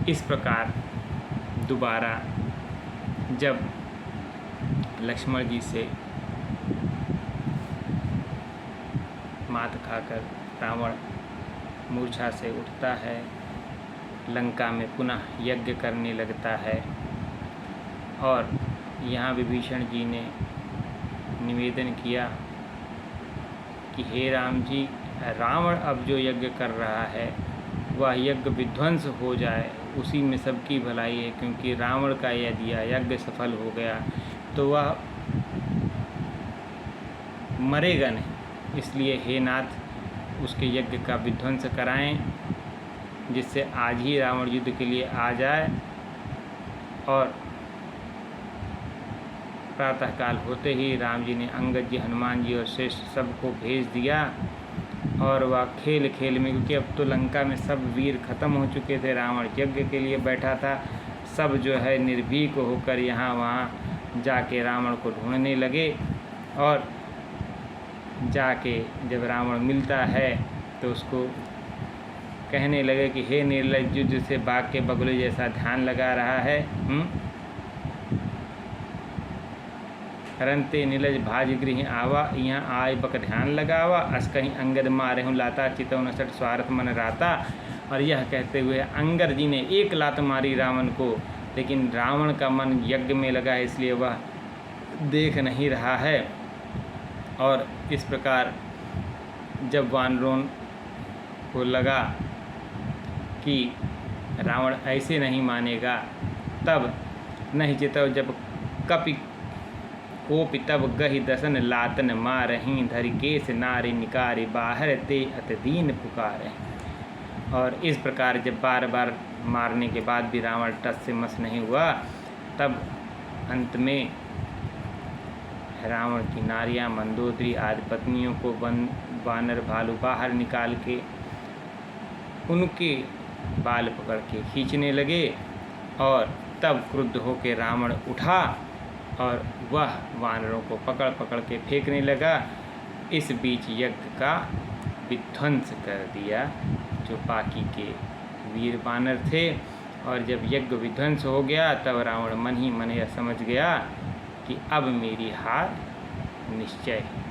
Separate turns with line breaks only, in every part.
इस प्रकार दोबारा जब लक्ष्मण जी से मात खाकर रावण मूर्छा से उठता है, लंका में पुनः यज्ञ करने लगता है। और यहाँ विभीषण जी ने निवेदन किया कि हे राम जी, रावण अब जो यज्ञ कर रहा है वह यज्ञ विध्वंस हो जाए, उसी में सबकी भलाई है, क्योंकि रावण का यदि यज्ञ सफल हो गया तो वह मरेगा नहीं। इसलिए हे नाथ, उसके यज्ञ का विध्वंस कराएं, जिससे आज ही रावण युद्ध के लिए आ जाए। और प्रातःकाल होते ही राम जी ने अंगद जी, हनुमान जी और श्रेष्ठ सबको भेज दिया। और वह खेल खेल में, क्योंकि अब तो लंका में सब वीर खत्म हो चुके थे, रावण यज्ञ के लिए बैठा था, सब जो है निर्भीक होकर यहाँ वहाँ जाके रावण को ढूंढने लगे। और जाके जब रावण मिलता है तो उसको कहने लगे कि हे निर्लज्ज, युद्ध से बाघ के बगुले जैसा ध्यान लगा रहा है। रंते नीलज भाज गृह आवा, यहाँ आय बक ध्यान लगावा, अस कहीं अंगद मारे हूँ लाता, चितौ नसट स्वार्थ मन राता। और यह कहते हुए अंगद जी ने एक लात मारी रावण को, लेकिन रावण का मन यज्ञ में लगा है, इसलिए वह देख नहीं रहा है। और इस प्रकार जब वानरों को लगा कि रावण ऐसे नहीं मानेगा, तब नहीं चितौ जब कपि कोपि तब गहि दसन लातन मारहीं, धरि केस नारी निकारी बाहर ते अत दीन पुकारे। और इस प्रकार जब बार बार मारने के बाद भी रावण टस से मस नहीं हुआ, तब अंत में रावण की नारियां मंदोदरी आदि पत्नियों को वानर भालू बाहर निकाल के उनके बाल पकड़ के खींचने लगे। और तब क्रुद्ध होकर रावण उठा और वह वानरों को पकड़ पकड़ के फेंकने लगा। इस बीच यज्ञ का विध्वंस कर दिया जो बाकी के वीर वानर थे। और जब यज्ञ विध्वंस हो गया तब रावण मन ही मन यह समझ गया कि अब मेरी हार निश्चय है।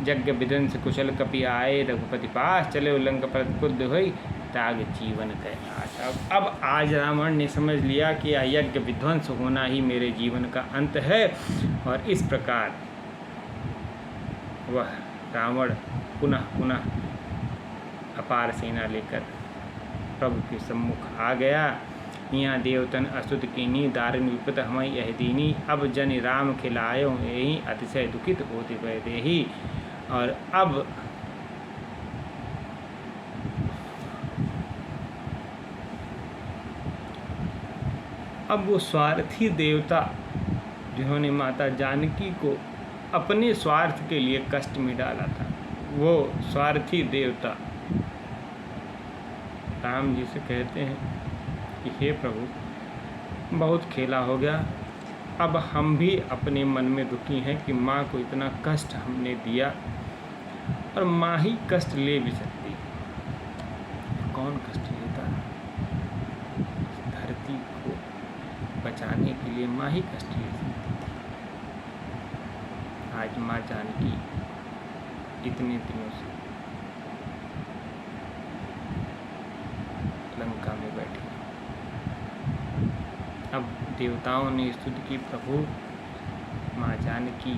यज्ञ विध्वंस कुशल कपि आए, रघुपति पास चले उल्लंघ पर क्रुद्ध हुई, त्याग जीवन का नाश। अब आज रावण ने समझ लिया कि यह यज्ञ विध्वंस होना ही मेरे जीवन का अंत है। और इस प्रकार वह रावण पुनः पुनः अपार सेना लेकर प्रभु के सम्मुख आ गया। यहाँ देवतन अस्तुत कीनी, दारुण विपत हमें यह दीनी, अब जन राम खिलायो यही, अतिशय दुखित होते गए देही। और अब वो स्वार्थी देवता जिन्होंने माता जानकी को अपने स्वार्थ के लिए कष्ट में डाला था, वो स्वार्थी देवता राम जी से कहते हैं कि हे प्रभु, बहुत खेला हो गया, अब हम भी अपने मन में दुखी हैं कि माँ को इतना कष्ट हमने दिया, और माँ ही कष्ट ले भी सकती। कौन कष्ट लेता? धरती को बचाने के लिए माँ ही कष्ट ले सकती थी। आज माँ जानकी इतने दिनों से लंका में बैठी। अब देवताओं ने स्तुति की, प्रभु माँ जानकी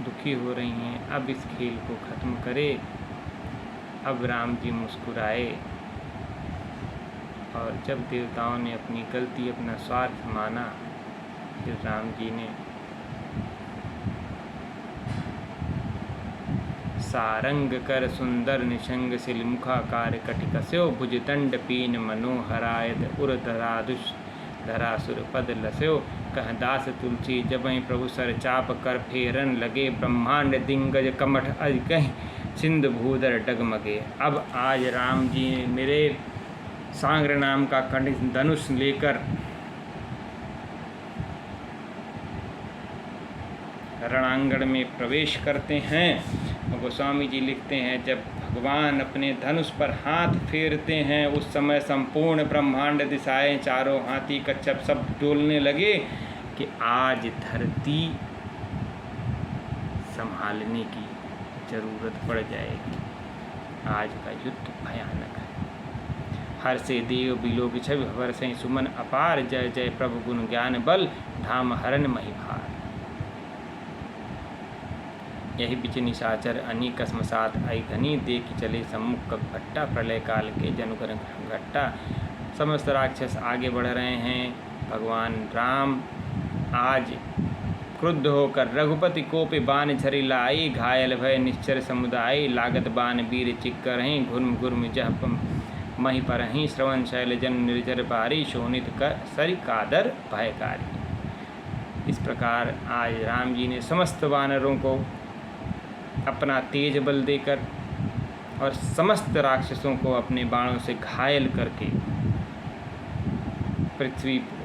दुखी हो रही हैं, अब इस खेल को ख़त्म करे। अब राम जी मुस्कुराए, और जब देवताओं ने अपनी गलती, अपना स्वार्थ माना, फिर राम जी ने सारंग कर सुंदर निशंग सिल मुखाकार कटिकस्यो, भुजदंड पीन मनोहरायद उर धराधुष धरासुर पद लस्यो, कह दास तुलसी जबहि प्रभु सर चाप कर फेरन लगे, ब्रह्मांड दिंगज कमठ अज कहीं सिंध भूधर डगमगे। अब आज राम जी ने मेरे सांग्र नाम का खंडित धनुष लेकर रणांगण में प्रवेश करते हैं। गोस्वामी जी लिखते हैं, जब भगवान अपने धनुष पर हाथ फेरते हैं, उस समय संपूर्ण ब्रह्मांड दिशाएं, चारों हाथी कच्छप सब डोलने लगे कि आज धरती संभालने की जरूरत पड़ जाएगी। आज का युद्ध भयानक है। हर से देव बिलो की छवि हर्षें सुमन अपार, जय जय प्रभु गुण ज्ञान बल, धाम हरण महिभार। यही बिच निशाचर अनेक कसमसात आई घनी, देखी चले सम्मुख कप भट्टा, प्रलय काल के जनुकर घट्टा। समस्त राक्षस आगे बढ़ रहे हैं। भगवान राम आज क्रुद्ध होकर रघुपति कोपे बाण झरि लाई, घायल भय निश्चर समुदाय, लागत बाण वीर चिक्कर हैं, घुर्म घुर्म जह मही पर ही, श्रवण शैल जन निर्जर पारी, शोणित कर सरि कादर भयकारी। इस प्रकार आज राम जी ने समस्त वानरों को अपना तेज बल देकर और समस्त राक्षसों को अपने बाणों से घायल करके पृथ्वी पर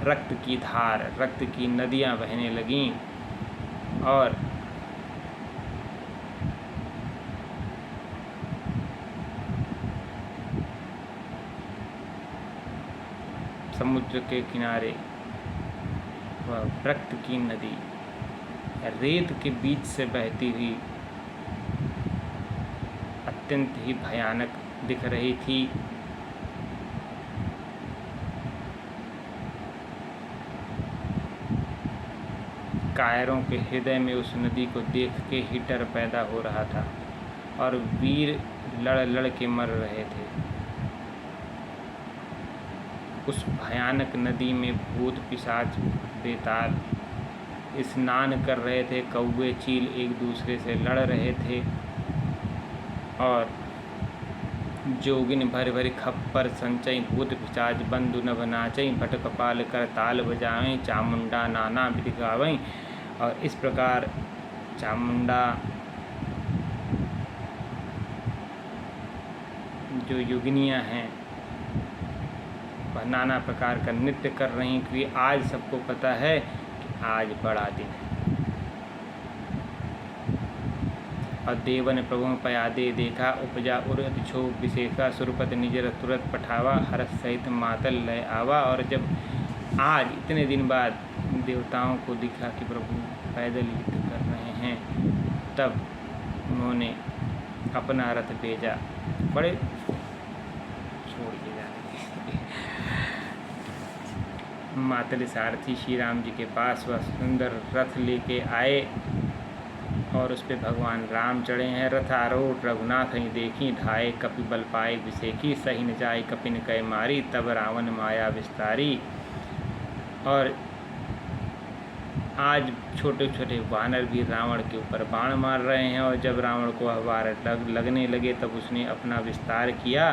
रक्त की धार, रक्त की नदियां बहने लगीं और समुद्र के किनारे वह रक्त की नदी रेत के बीच से बहती हुई अत्यंत ही भयानक दिख रही थी। कायरों के हृदय में उस नदी को देख के ही डर पैदा हो रहा था और वीर लड़ लड़ के मर रहे थे। उस भयानक नदी में भूत पिशाच बेताल स्नान कर रहे थे, कौवे चील एक दूसरे से लड़ रहे थे और जोगिन भर भर खप्पर संचय, भूत पिशाच बंधु नभ नाचई, भट कपाल कर ताल बजावें, चामुंडा नाना विधि गावें। और इस प्रकार चामुंडा जो योगिनियाँ हैं वह नाना प्रकार का नृत्य कर रही, क्योंकि आज सबको पता है कि आज बड़ा दिन है। और देवन प्रभु पयादे देखा, उपजा उर अतिक्षोभ विशेषा, सुरपत निजर तुरत पठावा, हर्ष सहित मातल लय आवा। और जब आज इतने दिन बाद देवताओं को दिखा कि प्रभु पैदल युद्ध कर रहे हैं, तब उन्होंने अपना रथ भेजा। बड़े छोड़ के जाने मातल सारथी श्री राम जी के पास वह सुंदर रथ लेके आए और उस पर भगवान राम चढ़े हैं। रथारूढ़ रघुनाथ ही देखी, धाये कपि बल पाए विसेखी, सही न जाय कपिन कै मारी, तब रावण माया विस्तारी। और आज छोटे छोटे वानर भी रावण के ऊपर बाण मार रहे हैं और जब रावण को वार लगने लगे तब उसने अपना विस्तार किया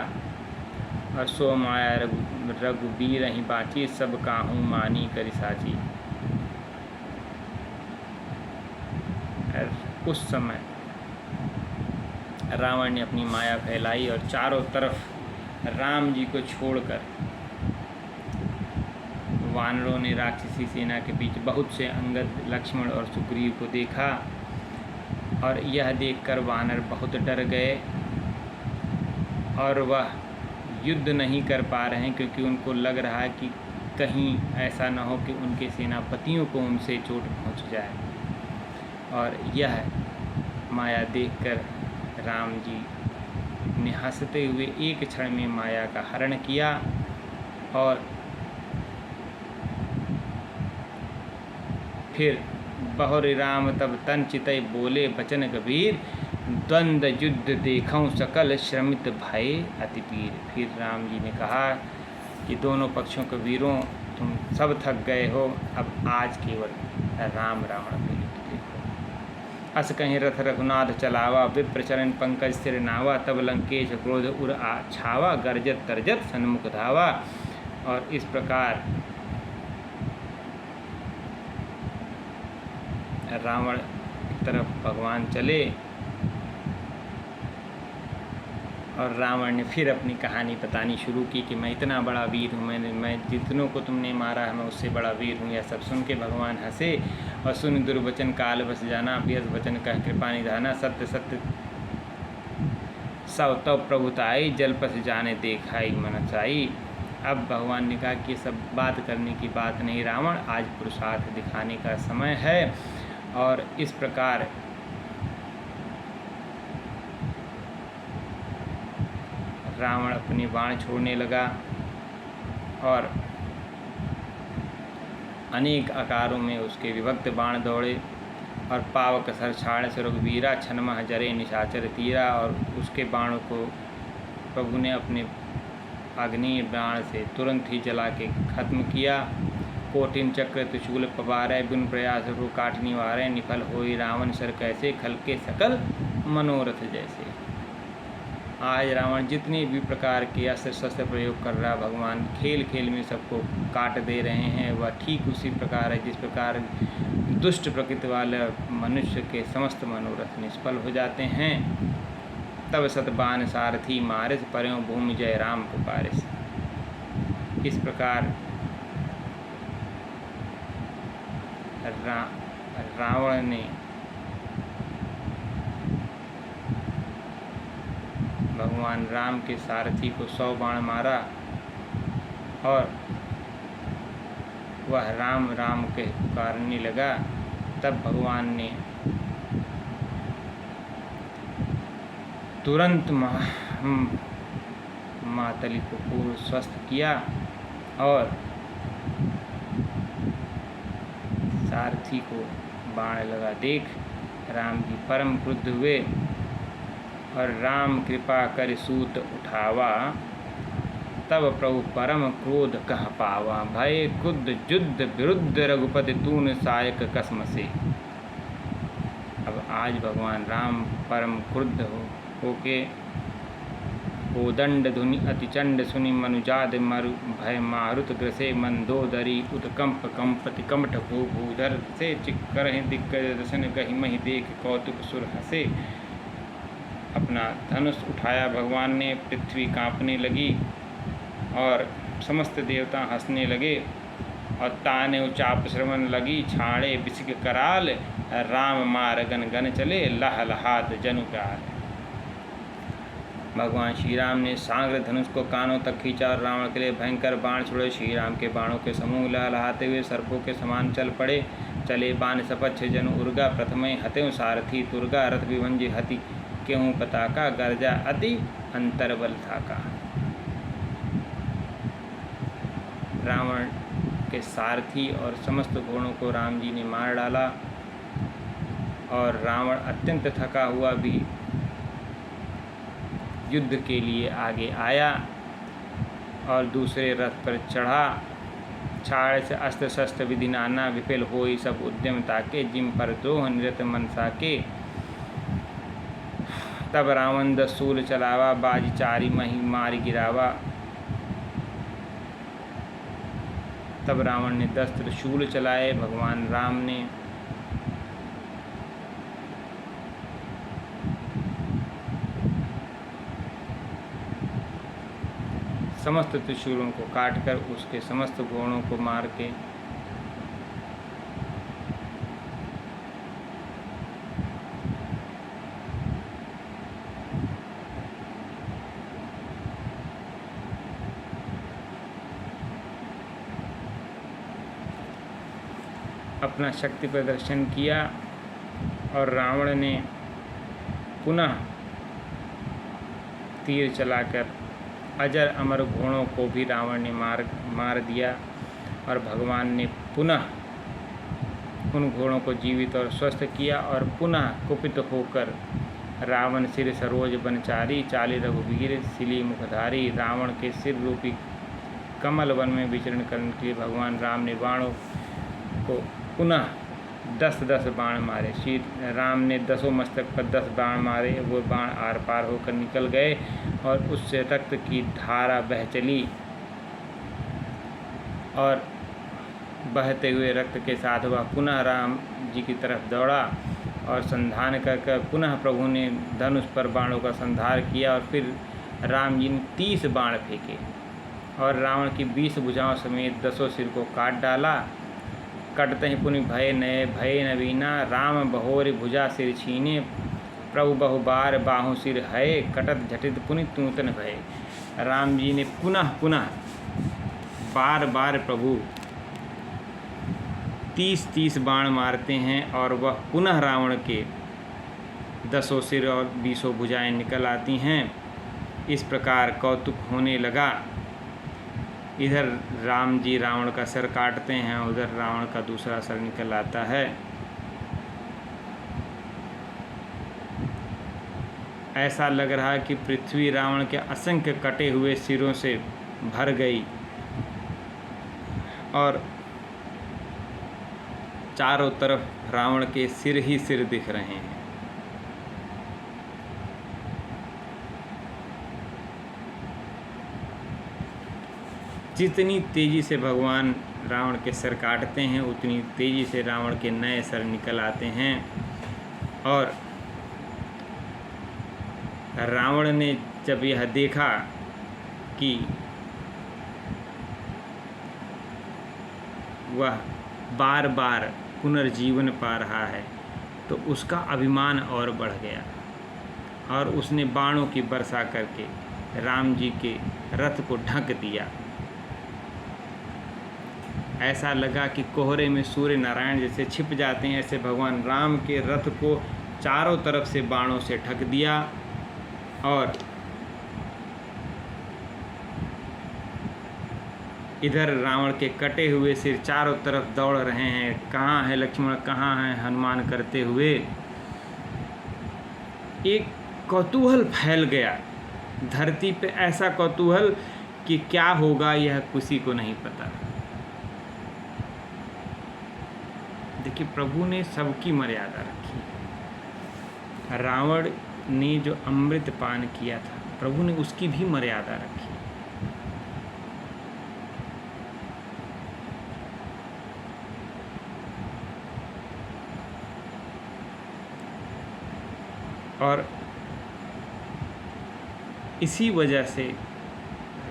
और सो माया रघुबीर ही बाची, सब काहू मानी करि साची। उस समय रावण ने अपनी माया फैलाई और चारों तरफ राम जी को छोड़कर वानरों ने राक्षसी सेना के बीच बहुत से अंगद, लक्ष्मण और सुग्रीव को देखा और यह देखकर वानर बहुत डर गए और वह युद्ध नहीं कर पा रहे हैं, क्योंकि उनको लग रहा है कि कहीं ऐसा न हो कि उनके सेनापतियों को उनसे चोट पहुंच जाए। और यह माया देखकर राम जी ने हंसते हुए एक क्षण में माया का हरण किया और फिर बहुरि राम तब तन चितई, बोले बचन गंभीर, द्वंद्व युद्ध देखऊं सकल, श्रमित भय अति पीर। फिर राम जी ने कहा कि दोनों पक्षों के वीरों, तुम सब थक गए हो, अब आज केवल राम रावण का युद्ध देखो। अस कहीं रथ रघुनाथ चलावा, विप्र चरण पंकज सिर नावा, तब लंकेश क्रोध उर छावा, गर्जत तरजत सन्मुख धावा। और इस प्रकार रावण की तरफ भगवान चले और रावण ने फिर अपनी कहानी बतानी शुरू की कि मैं इतना बड़ा वीर हूँ, मैं जितनों को तुमने मारा है मैं उससे बड़ा वीर हूँ। यह सब सुन के भगवान हंसे और सुन दुर्वचन काल बस जाना, व्यस वचन कह कृपा निधाना, सत्य सत्य सब तब प्रभुताई, जल पस जाने देखाई मनसाई। अब भगवान ने कहा कि सब बात करने की बात नहीं रावण, आज पुरुषार्थ दिखाने का समय है। और इस प्रकार रावण अपने बाण छोड़ने लगा और अनेक आकारों में उसके विभक्त बाण दौड़े और पावक सर छाड़ से रघुवीरा, छनमह जरे निशाचर तीरा। और उसके बाणों को प्रभु ने अपने अग्नि बाण से तुरंत ही जला के खत्म किया। कोटिन चक्र त्रिशूल पवारे, बिन प्रयास को काट निवारे, निफल होई रावण सर कैसे, खल के सकल मनोरथ जैसे। आज रावण जितने भी प्रकार के अस्त्र शस्त्र प्रयोग कर रहा, भगवान खेल खेल में सबको काट दे रहे हैं। वह ठीक उसी प्रकार है जिस प्रकार दुष्ट प्रकृति वाले मनुष्य के समस्त मनोरथ निष्फल हो जाते हैं। तब सतबान सारथी मारिस, पर्यों भूमि जय राम पुकारिस। इस प्रकार रावण ने भगवान राम के सारथी को 100 बाण मारा और वह राम राम के पुकारने लगा। तब भगवान ने तुरंत मातली को पूर्ण स्वस्थ किया और सारथी को बाण लगा देख राम जी परम क्रुद्ध हुए और राम कृपा कर सूत उठावा, तब प्रभु परम क्रोध कह पावा। भय क्रुद्ध युद्ध विरुद्ध रघुपति तून सायक कसम से। अब आज भगवान राम परम क्रुद्ध होके कोदंड धुनि अतिचंड सुनि मनुजाद मरु भय मारुत ग्रसे मंदोदरी उत्कंप कंपति कमठ भूधर से चिक्कर दिग्गज दर्शन गहि महि देख कौतुक सुर हसे। अपना धनुष उठाया भगवान ने, पृथ्वी कांपने लगी और समस्त देवता हंसने लगे और ताने चाप श्रवण लगी, छाड़े बिसिक कराल राम मार गन गन चले लह लहात जनु प्यार। भगवान श्री राम ने सांग्र धनुष को कानों तक खींचा और रावण के लिए भयंकर बाण छोड़े। श्री राम के बाणों के समूह लहलहाते हुए सर्पों के समान चल पड़े। चले बाण सपच्छ जनु उर्गा, प्रथमे हत्यों सारथी तुर्गा, रथ विभंजि हति केहूँ पताका, गर्जा अति अंतरबल थाका। रावण के सारथी और समस्त घोड़ों को राम जी ने मार डाला और रावण अत्यंत थका हुआ भी युद्ध के लिए आगे आया और दूसरे रथ पर चढ़ा। छाड़ से अस्त्र शस्त्र विधि नाना, विफल होई सब उद्यम ताके, जिम पर द्रोह निरत मन साके। तब रावण 10 शूल चलावा, बाजी चारी मही मारी गिरावा। तब रावण ने 10 त्रिशूल चलाए। भगवान राम ने समस्त त्रिशूलों को काटकर उसके समस्त घोड़ों को मार के अपना शक्ति प्रदर्शन किया और रावण ने पुनः तीर चलाकर अजर अमर घोड़ों को भी रावण ने मार दिया और भगवान ने पुनः उन घोड़ों को जीवित और स्वस्थ किया और पुनः कुपित होकर रावण सिर सरोज बनचारी, चाली रघुवीर सिली मुखधारी। रावण के सिर रूपी कमल वन में विचरण करने के लिए भगवान राम ने बाणों को पुनः 10-10 बाण मारे। श्री राम ने 10 मस्तक पर 10 बाण मारे। वो बाण आर पार होकर निकल गए और उससे रक्त की धारा बह चली और बहते हुए रक्त के साथ वह पुनः राम जी की तरफ दौड़ा और संधान कर पुनः प्रभु ने धनुष पर बाणों का संधार किया और फिर राम जी ने 30 बाण फेंके और रावण की 20 भुजाओं समेत 10 सिर को काट डाला। कटते ही पुनि भय नए भय नवीना, राम बहोर भुजा सिर छीने, प्रभु बहुबार बाहु सिर है, कटत झटित पुनि तूतन भय। राम जी ने पुनः पुनः बार बार प्रभु 30-30 बाण मारते हैं और वह पुनः रावण के 10 सिर और 20 भुजाएं निकल आती हैं। इस प्रकार कौतुक होने लगा। इधर राम जी रावण का सिर काटते हैं, उधर रावण का दूसरा सिर निकल आता है। ऐसा लग रहा है कि पृथ्वी रावण के असंख्य कटे हुए सिरों से भर गई और चारों तरफ रावण के सिर ही सिर दिख रहे हैं। जितनी तेजी से भगवान रावण के सिर काटते हैं उतनी तेजी से रावण के नए सिर निकल आते हैं। और रावण ने जब यह देखा कि वह बार बार पुनर्जीवन पा रहा है तो उसका अभिमान और बढ़ गया और उसने बाणों की वर्षा करके राम जी के रथ को ढक दिया। ऐसा लगा कि कोहरे में सूर्य नारायण जैसे छिप जाते हैं, ऐसे भगवान राम के रथ को चारों तरफ से बाणों से ढक दिया। और इधर रावण के कटे हुए सिर चारों तरफ दौड़ रहे हैं, कहाँ है लक्ष्मण, कहाँ है हनुमान करते हुए। एक कौतूहल फैल गया धरती पे, ऐसा कौतूहल कि क्या होगा यह किसी को नहीं पता। देखिए, प्रभु ने सबकी मर्यादा रखी। रावण ने जो अमृत पान किया था, प्रभु ने उसकी भी मर्यादा रखी। और इसी वजह से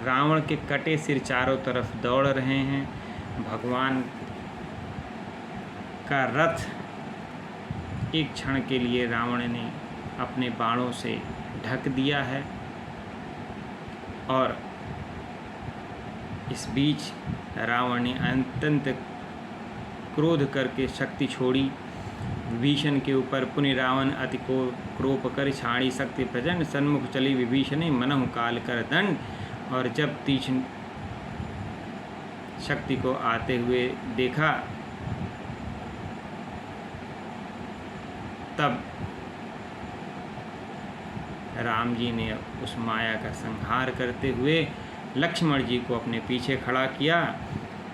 रावण के कटे सिर चारों तरफ दौड़ रहे हैं। भगवान का रथ एक क्षण के लिए रावण ने अपने बाणों से ढक दिया है। और इस बीच रावण ने अत्यंत क्रोध करके शक्ति छोड़ी विभीषण के ऊपर। पुनि रावण अति को क्रोप कर छाड़ी शक्ति प्रचंड, सन्मुख चली विभीषण मनहु काल कर दंड। और जब तीक्ष्ण शक्ति को आते हुए देखा तब राम जी ने उस माया का संहार करते हुए लक्ष्मण जी को अपने पीछे खड़ा किया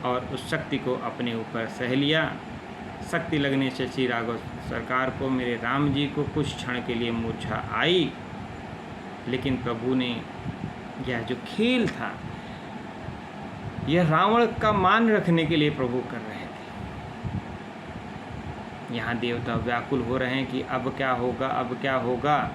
और उस शक्ति को अपने ऊपर सह लिया। शक्ति लगने से श्री राघव सरकार को, मेरे राम जी को कुछ क्षण के लिए मूर्छा आई, लेकिन प्रभु ने यह जो खेल था यह रावण का मान रखने के लिए प्रभु कर रहे थे। यहाँ देवता व्याकुल हो रहे हैं कि अब क्या होगा, अब क्या होगा।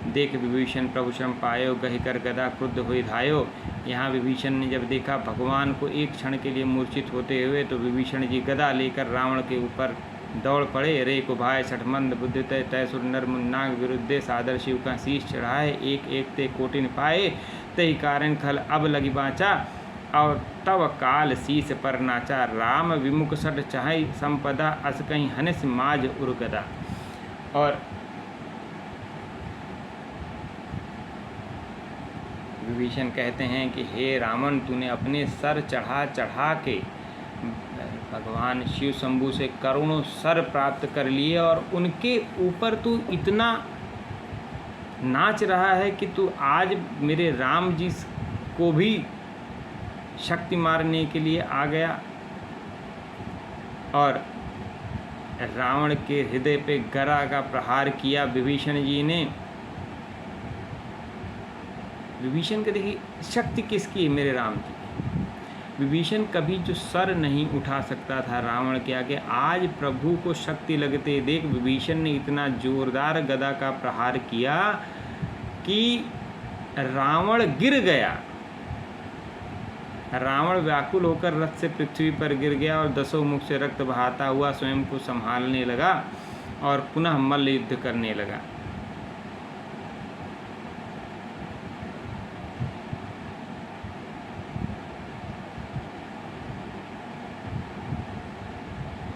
देख विभीषण प्रभु श्रम पायो, गहि कर गदा क्रुद्ध हुई धायो। यहाँ विभीषण ने जब देखा भगवान को एक क्षण के लिए मूर्छित होते हुए, तो विभीषण जी गदा लेकर रावण के ऊपर दौड़ पड़े। रे को भाई सठमंद बुद्धि तय तय सुर नर मुन्नाग विरुद्धे, सादर शिव का शीश चढ़ाए, एक एक ते कोटिन पाए, तही कारण खल अब लगी बाँचा, और तव काल शीस पर नाचा। राम विमुख सट चाहे संपदा, अस कहीं हनिस माज उर्गदा। और विभीषण कहते हैं कि हे रावण, तूने अपने सर चढ़ा चढ़ा के भगवान शिव शंभु से करोड़ों सर प्राप्त कर लिए और उनके ऊपर तू इतना नाच रहा है कि तू आज मेरे राम जी को भी शक्ति मारने के लिए आ गया। और रावण के हृदय पे गदा का प्रहार किया विभीषण जी ने। विभीषण के देखिए शक्ति किसकी है, मेरे राम जी। विभीषण कभी जो सर नहीं उठा सकता था रावण के आगे, आज प्रभु को शक्ति लगते देख विभीषण ने इतना जोरदार गदा का प्रहार किया कि रावण गिर गया। रावण व्याकुल होकर रथ से पृथ्वी पर गिर गया और 10 मुख से रक्त बहाता हुआ स्वयं को संभालने लगा और पुनः मल्ल युद्ध करने लगा।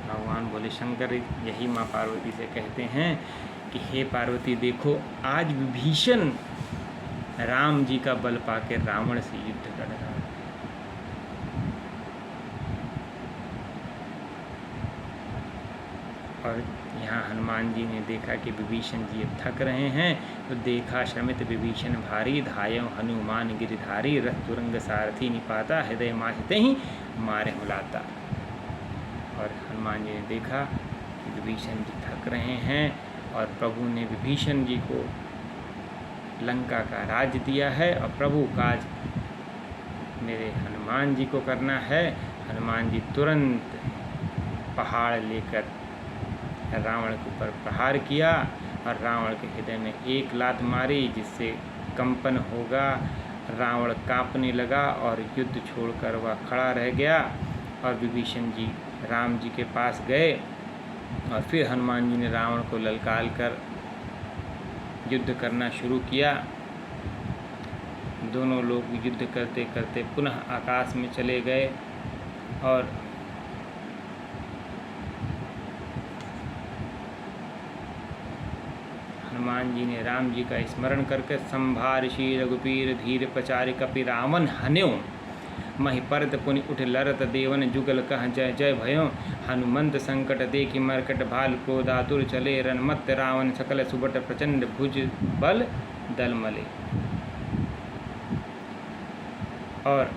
भगवान भोले शंकर यही माँ पार्वती से कहते हैं कि हे पार्वती, देखो आज विभीषण राम जी का बल पाके रावण से युद्ध कर रहा है। और यहाँ हनुमान जी ने देखा कि विभीषण जी अब थक रहे हैं, तो देखा श्रमित विभीषण भारी, धायं हनुमान गिरिधारी, रथ तुरंग सारथी निपाता, हृदय माचते ही मारे हुलाता। और हनुमान जी ने देखा कि विभीषण जी थक रहे हैं और प्रभु ने विभीषण जी को लंका का राज्य दिया है और प्रभु काज मेरे हनुमान जी को करना है। हनुमान जी तुरंत पहाड़ लेकर रावण के ऊपर प्रहार किया और रावण के हृदय में एक लात मारी, जिससे कंपन होगा। रावण कांपने लगा और युद्ध छोड़कर वह खड़ा रह गया। और विभीषण जी राम जी के पास गए और फिर हनुमान जी ने रावण को ललकार कर युद्ध करना शुरू किया। दोनों लोग युद्ध करते करते पुनः आकाश में चले गए और हनुमान जी ने राम जी का स्मरण करके संभाषी रघुपीर धीर प्रचारि कपि रावण हन्यो, महिपरत पुनि उठ लरत देवन जुगल कह जय जय भयो। हनुमंत संकट देखि मरकट भाल क्रोधातुर चले, रनमत रावण सकल सुबट प्रचंड भुज बल दल मले। और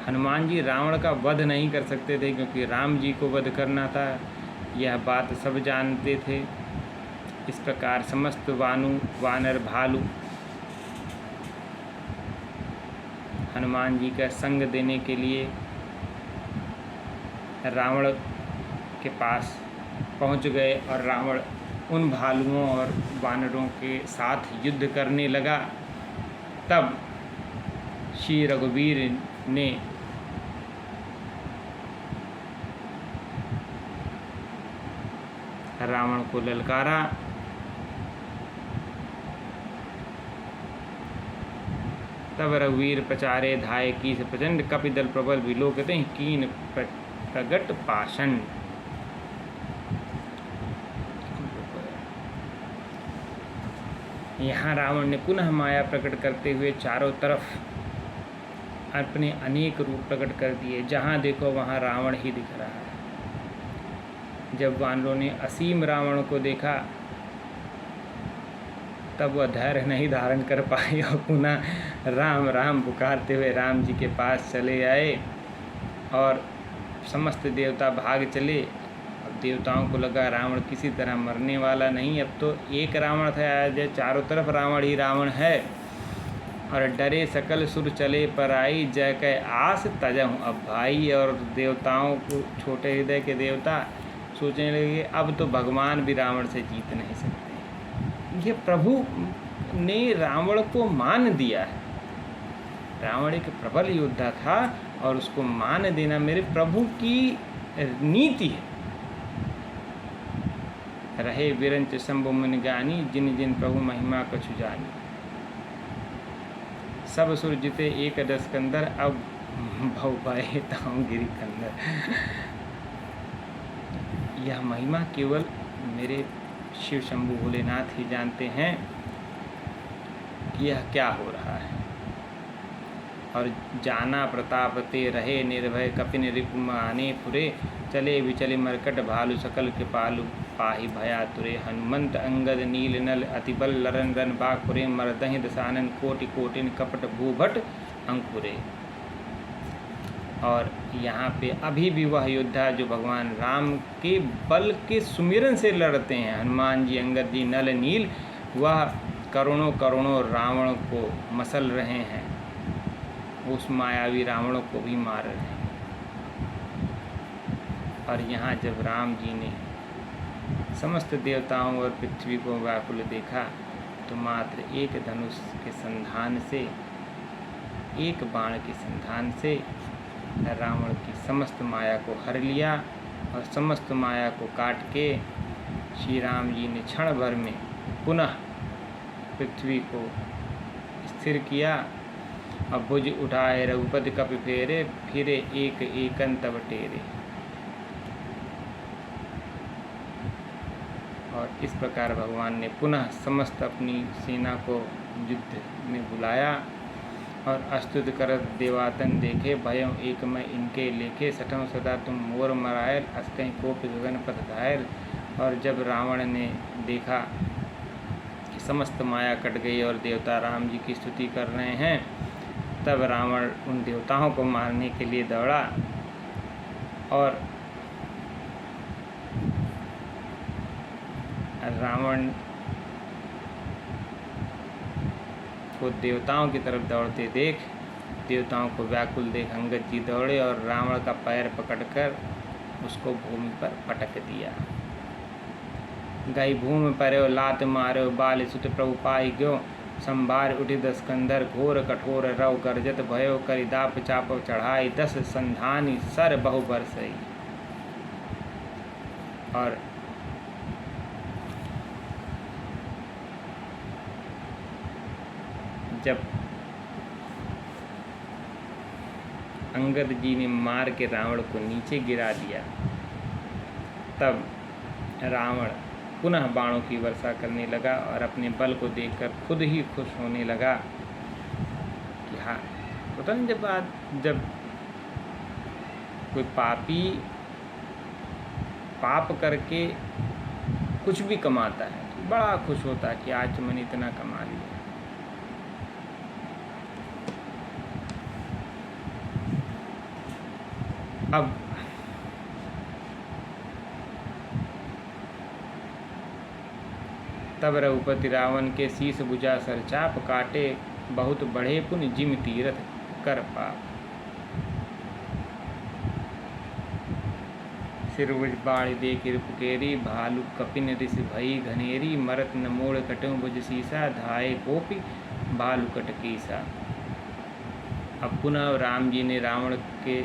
हनुमान जी रावण का वध नहीं कर सकते थे, क्योंकि राम जी को वध करना था। यह बात सब जानते थे। इस प्रकार समस्त वानर भालू हनुमान जी का संग देने के लिए रावण के पास पहुंच गए और रावण उन भालुओं और वानरों के साथ युद्ध करने लगा। तब श्री रघुवीर ने रावण को ललकारा। तब रघुवीर प्रचारे धाय कीस प्रचंड, कपिदल प्रबल विलोकते कीन प्रगट पाषण। यहाँ रावण ने पुनः माया प्रकट करते हुए चारों तरफ अपने अनेक रूप प्रकट कर दिए। जहाँ देखो वहाँ रावण ही दिख रहा है। जब वानरों ने असीम रावण को देखा तब वह धैर्य नहीं धारण कर पाए और पुनः राम राम पुकारते हुए राम जी के पास चले आए और समस्त देवता भाग चले। अब देवताओं को लगा रावण किसी तरह मरने वाला नहीं, अब तो एक रावण था, आज चारों तरफ रावण ही रावण है। और डरे सकल सुर चले पर आई, जय कह आस तजहूँ। अब भाई और देवताओं को, छोटे हृदय के देवता सोचने लगे अब तो भगवान भी रावण से जीत नहीं सकते। ये प्रभु ने रावण को मान दिया है। रावण एक प्रबल योद्धा था और उसको मान देना मेरे प्रभु की नीति है। रहे विरंच शंभु मुनि गानी, जिन जिन प्रभु महिमा कछु जानी। सब सुर जिते एक दस कंदर, अब भव पाए ताऊ गिरी कंदर। यह महिमा केवल मेरे शिव शंभु भोलेनाथ ही जानते हैं कि यह क्या हो रहा है। और जाना प्रताप ते रहे निर्भय, कपिन रिपु माने फुरे। चले विचले मरकट भालु, सकल कृपालु पाहि भयातुरे। हनुमंत अंगद नील नल, अतिबल लरन रन बाकुरे। मरदहि दसानन कोटि कोटिन, कपट भूभट अंकुरे। और यहाँ पे अभी भी वह योद्धा जो भगवान राम के बल के सुमिरन से लड़ते हैं, हनुमान जी, अंगद जी, नल नील, वह करोड़ों करोड़ों रावण को मसल रहे हैं, उस मायावी रावण को भी मार रहे हैं। और यहाँ जब राम जी ने समस्त देवताओं और पृथ्वी को व्याकुल देखा तो मात्र एक धनुष के संधान से, एक बाण के संधान से रावण की समस्त माया को हर लिया और समस्त माया को काट के श्री राम जी ने क्षण भर में पुनः पृथ्वी को स्थिर किया। अब भुज उठाए रघुपति कपि फेरे, फिरे एक एकन तब टेरे। और इस प्रकार भगवान ने पुनः समस्त अपनी सेना को युद्ध में बुलाया और अस्तुत करत देवातन देखे, भयं एकमय इनके लेखे, सठम सदा तुम मोर मरायल, अस्कहीं कोप गगन पथ धायल। और जब रावण ने देखा कि समस्त माया कट गई और देवता राम जी की स्तुति कर रहे हैं, तब रावण उन देवताओं को मारने के लिए दौड़ा और रावण को देवताओं की तरफ दौड़ते देख, देवताओं को व्याकुल देख अंगद जी दौड़े और रावण का पैर पकड़कर उसको भूमि पर पटक दिया। गई भूमि पर्यो लात मार्यो, बाल सुत प्रभु पाई गयो, संभार उठि दस कंधर, घोर कठोर रव गर्जत भयो, करि दाप चाप चढ़ाई, 10 संधानी सर बहु बरसई। और जब अंगद जी ने मार के रावण को नीचे गिरा दिया, तब रावण पुनः बाणों की वर्षा करने लगा और अपने बल को देखकर खुद ही खुश होने लगा कि हाँ, पता नहीं जब कोई पापी पाप करके कुछ भी कमाता है तो बड़ा खुश होता है कि आज मैंने इतना कमा लिया। अब तब रघुपति रावण के शीस भुजा सरचाप, काटे बहुत बढ़े पुण्य जिम तीरथ कर पाप। सिरभुज बाढ़ दे किरपुकेरी, भालू कपिन ऋषि भई घनेरी, मरत न मोड़ कटऊँ भुज सीसा, धाये गोपी भालू कटकीसा। अब पुनः राम जी ने रावण के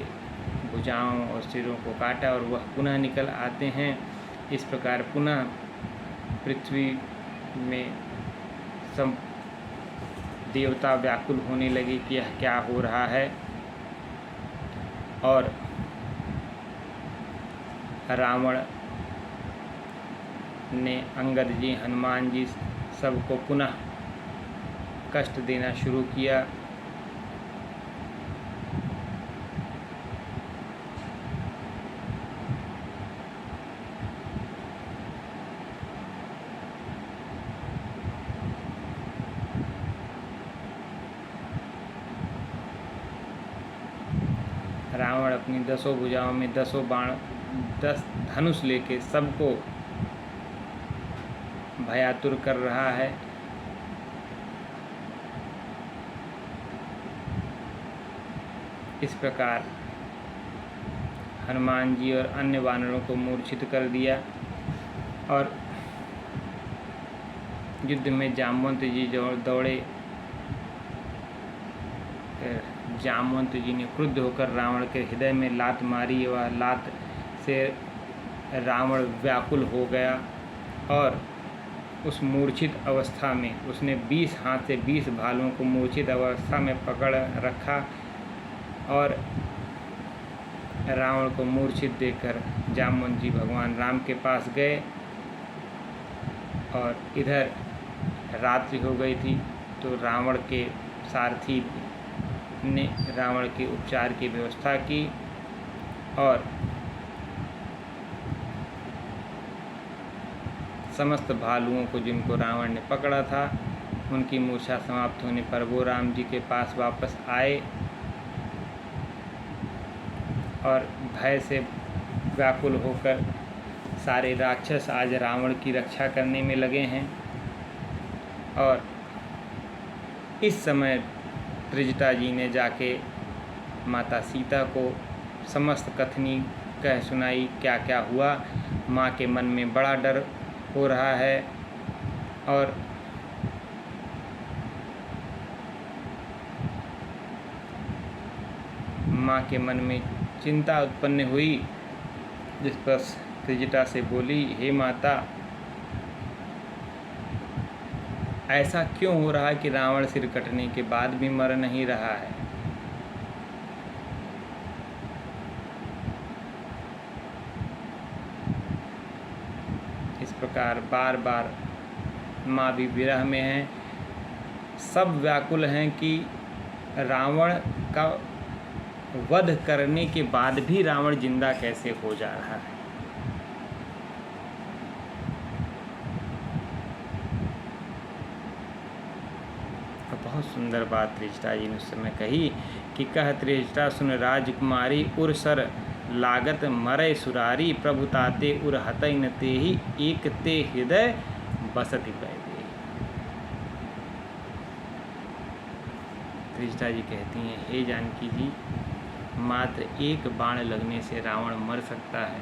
भुजाओं और सिरों को काटा और वह पुनः निकल आते हैं। इस प्रकार पुनः पृथ्वी में सब देवता व्याकुल होने लगे कि यह क्या हो रहा है। और रावण ने अंगद जी, हनुमान जी सबको पुनः कष्ट देना शुरू किया। रावण अपनी 10 भुजाओं में 10 बाण 10 धनुष लेके सबको भयातुर कर रहा है। इस प्रकार हनुमान जी और अन्य वानरों को मूर्छित कर दिया और युद्ध में जामवंत जी दौड़े। जामवंत जी ने क्रुद्ध होकर रावण के हृदय में लात मारी। वह लात से रावण व्याकुल हो गया और उस मूर्छित अवस्था में उसने 20 हाथ से 20 भालुओं को मूर्छित अवस्था में पकड़ रखा और रावण को मूर्छित देखकर जामवंत जी भगवान राम के पास गए। और इधर रात्रि हो गई थी तो रावण के सारथी ने रावण के उपचार की व्यवस्था की और समस्त भालुओं को जिनको रावण ने पकड़ा था उनकी मूर्छा समाप्त होने पर वो राम जी के पास वापस आए और भय से व्याकुल होकर सारे राक्षस आज रावण की रक्षा करने में लगे हैं। और इस समय त्रिजटा जी ने जाके माता सीता को समस्त कथनी कह सुनाई क्या क्या हुआ। माँ के मन में बड़ा डर हो रहा है और माँ के मन में चिंता उत्पन्न हुई, जिस पर त्रिजटा से बोली, हे माता, ऐसा क्यों हो रहा है कि रावण सिर कटने के बाद भी मर नहीं रहा है? इस प्रकार बार बार माँ भी विरह में हैं, सब व्याकुल हैं कि रावण का वध करने के बाद भी रावण जिंदा कैसे हो जा रहा है। बहुत सुंदर बात त्रिजटा जी ने उस समय कही कि कह त्रिजटा सुन राजकुमारी, उर सर लागत मरय सुरारी, प्रभु ताते उर हतै न तेहि, एक ते हृदय बसति पैदे। त्रिजटा जी कहती हैं, हे जानकी जी, मात्र एक बाण लगने से रावण मर सकता है,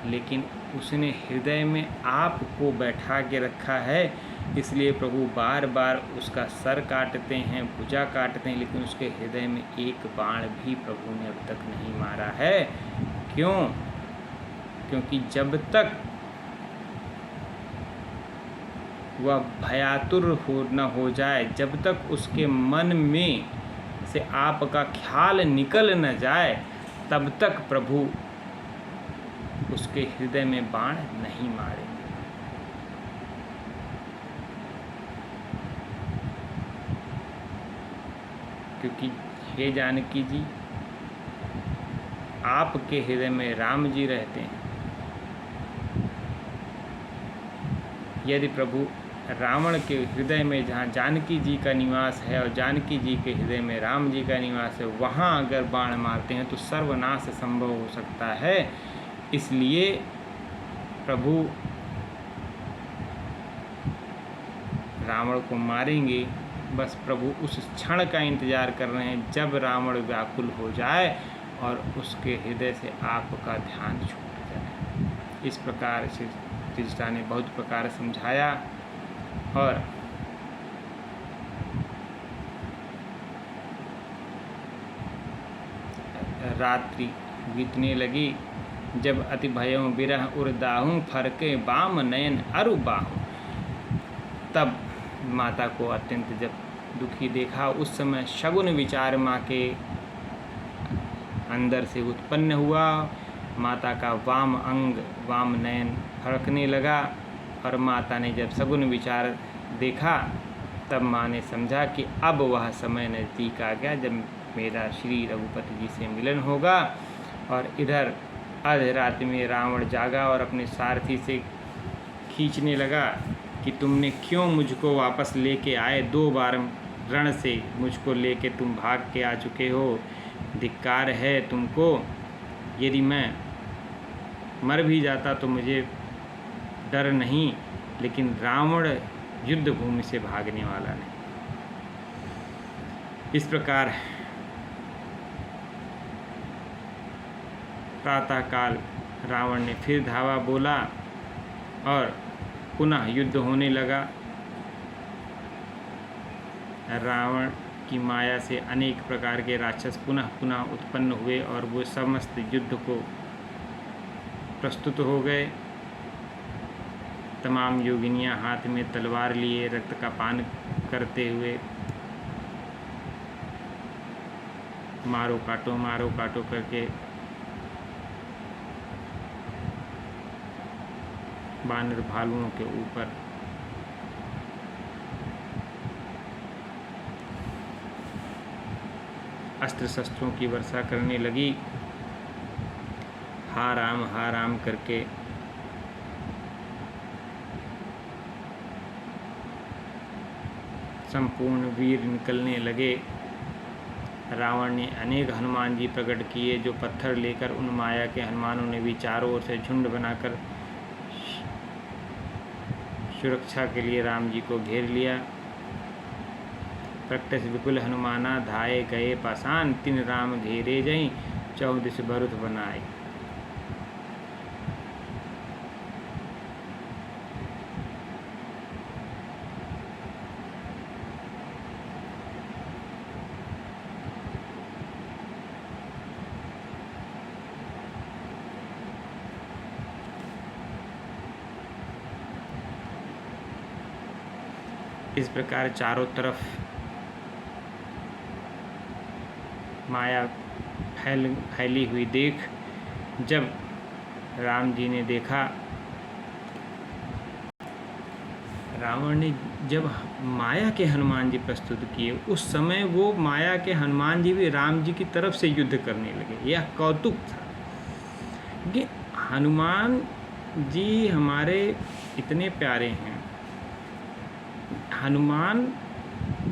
लेकिन उसने हृदय में आपको बैठा के रखा है, इसलिए प्रभु बार बार उसका सर काटते हैं, भुजा काटते हैं, लेकिन उसके हृदय में एक बाण भी प्रभु ने अब तक नहीं मारा है। क्यों? क्योंकि जब तक वह भयातुर न हो जाए, जब तक उसके मन में से आपका ख्याल निकल न जाए, तब तक प्रभु उसके हृदय में बाण नहीं मारेंगे। क्योंकि हे जानकी जी, आपके हृदय में राम जी रहते हैं। यदि प्रभु रावण के हृदय में जहाँ जानकी जी का निवास है और जानकी जी के हृदय में राम जी का निवास है, वहाँ अगर बाण मारते हैं तो सर्वनाश संभव हो सकता है। इसलिए प्रभु रावण को मारेंगे, बस प्रभु उस क्षण का इंतजार कर रहे हैं जब रावण व्याकुल हो जाए और उसके हृदय से आपका ध्यान छूट जाए। इस प्रकार से त्रिजटा ने बहुत प्रकार समझाया और रात्रि बीतने लगी। जब अति भयों विरह उर्दाहूँ, फरके बाम नयन अरु बाहु। तब माता को अत्यंत जब दुखी देखा, उस समय शगुन विचार माँ के अंदर से उत्पन्न हुआ। माता का वाम अंग, वाम नयन फड़कने लगा और माता ने जब सगुन विचार देखा, तब माँ ने समझा कि अब वह समय नज़दीक आ गया जब मेरा श्री रघुपति जी से मिलन होगा। और इधर आधी रात में रावण जागा और अपने सारथी से खींचने लगा कि तुमने क्यों मुझको वापस लेके आए, 2 बार रण से मुझको लेके तुम भाग के आ चुके हो, धिक्कार है तुमको। यदि मैं मर भी जाता तो मुझे डर नहीं, लेकिन रावण युद्ध भूमि से भागने वाला नहीं। इस प्रकार प्रातःकाल रावण ने फिर धावा बोला और पुनः युद्ध होने लगा। रावण की माया से अनेक प्रकार के राक्षस पुनः पुनः उत्पन्न हुए और वो समस्त युद्ध को प्रस्तुत हो गए। तमाम योगिनियां हाथ में तलवार लिए रक्त का पान करते हुए मारो काटो करके बानर भालुओं के ऊपर अस्त्र शस्त्रों की वर्षा करने लगी। हा राम करके संपूर्ण वीर निकलने लगे। रावण ने अनेक हनुमान जी प्रकट किए, जो पत्थर लेकर उन माया के हनुमानों ने भी चारों ओर से झुंड बनाकर सुरक्षा के लिए राम जी को घेर लिया। प्रकटस विपुल हनुमाना, धाये गए पासान, तिन राम घेरे जई, 14 भरुत बनाए। इस प्रकार चारों तरफ माया फैली हुई देख जब राम जी ने देखा, रावण ने जब माया के हनुमान जी प्रस्तुत किए, उस समय वो माया के हनुमान जी भी राम जी की तरफ से युद्ध करने लगे। यह कौतुक था कि हनुमान जी हमारे इतने प्यारे हैं। हनुमान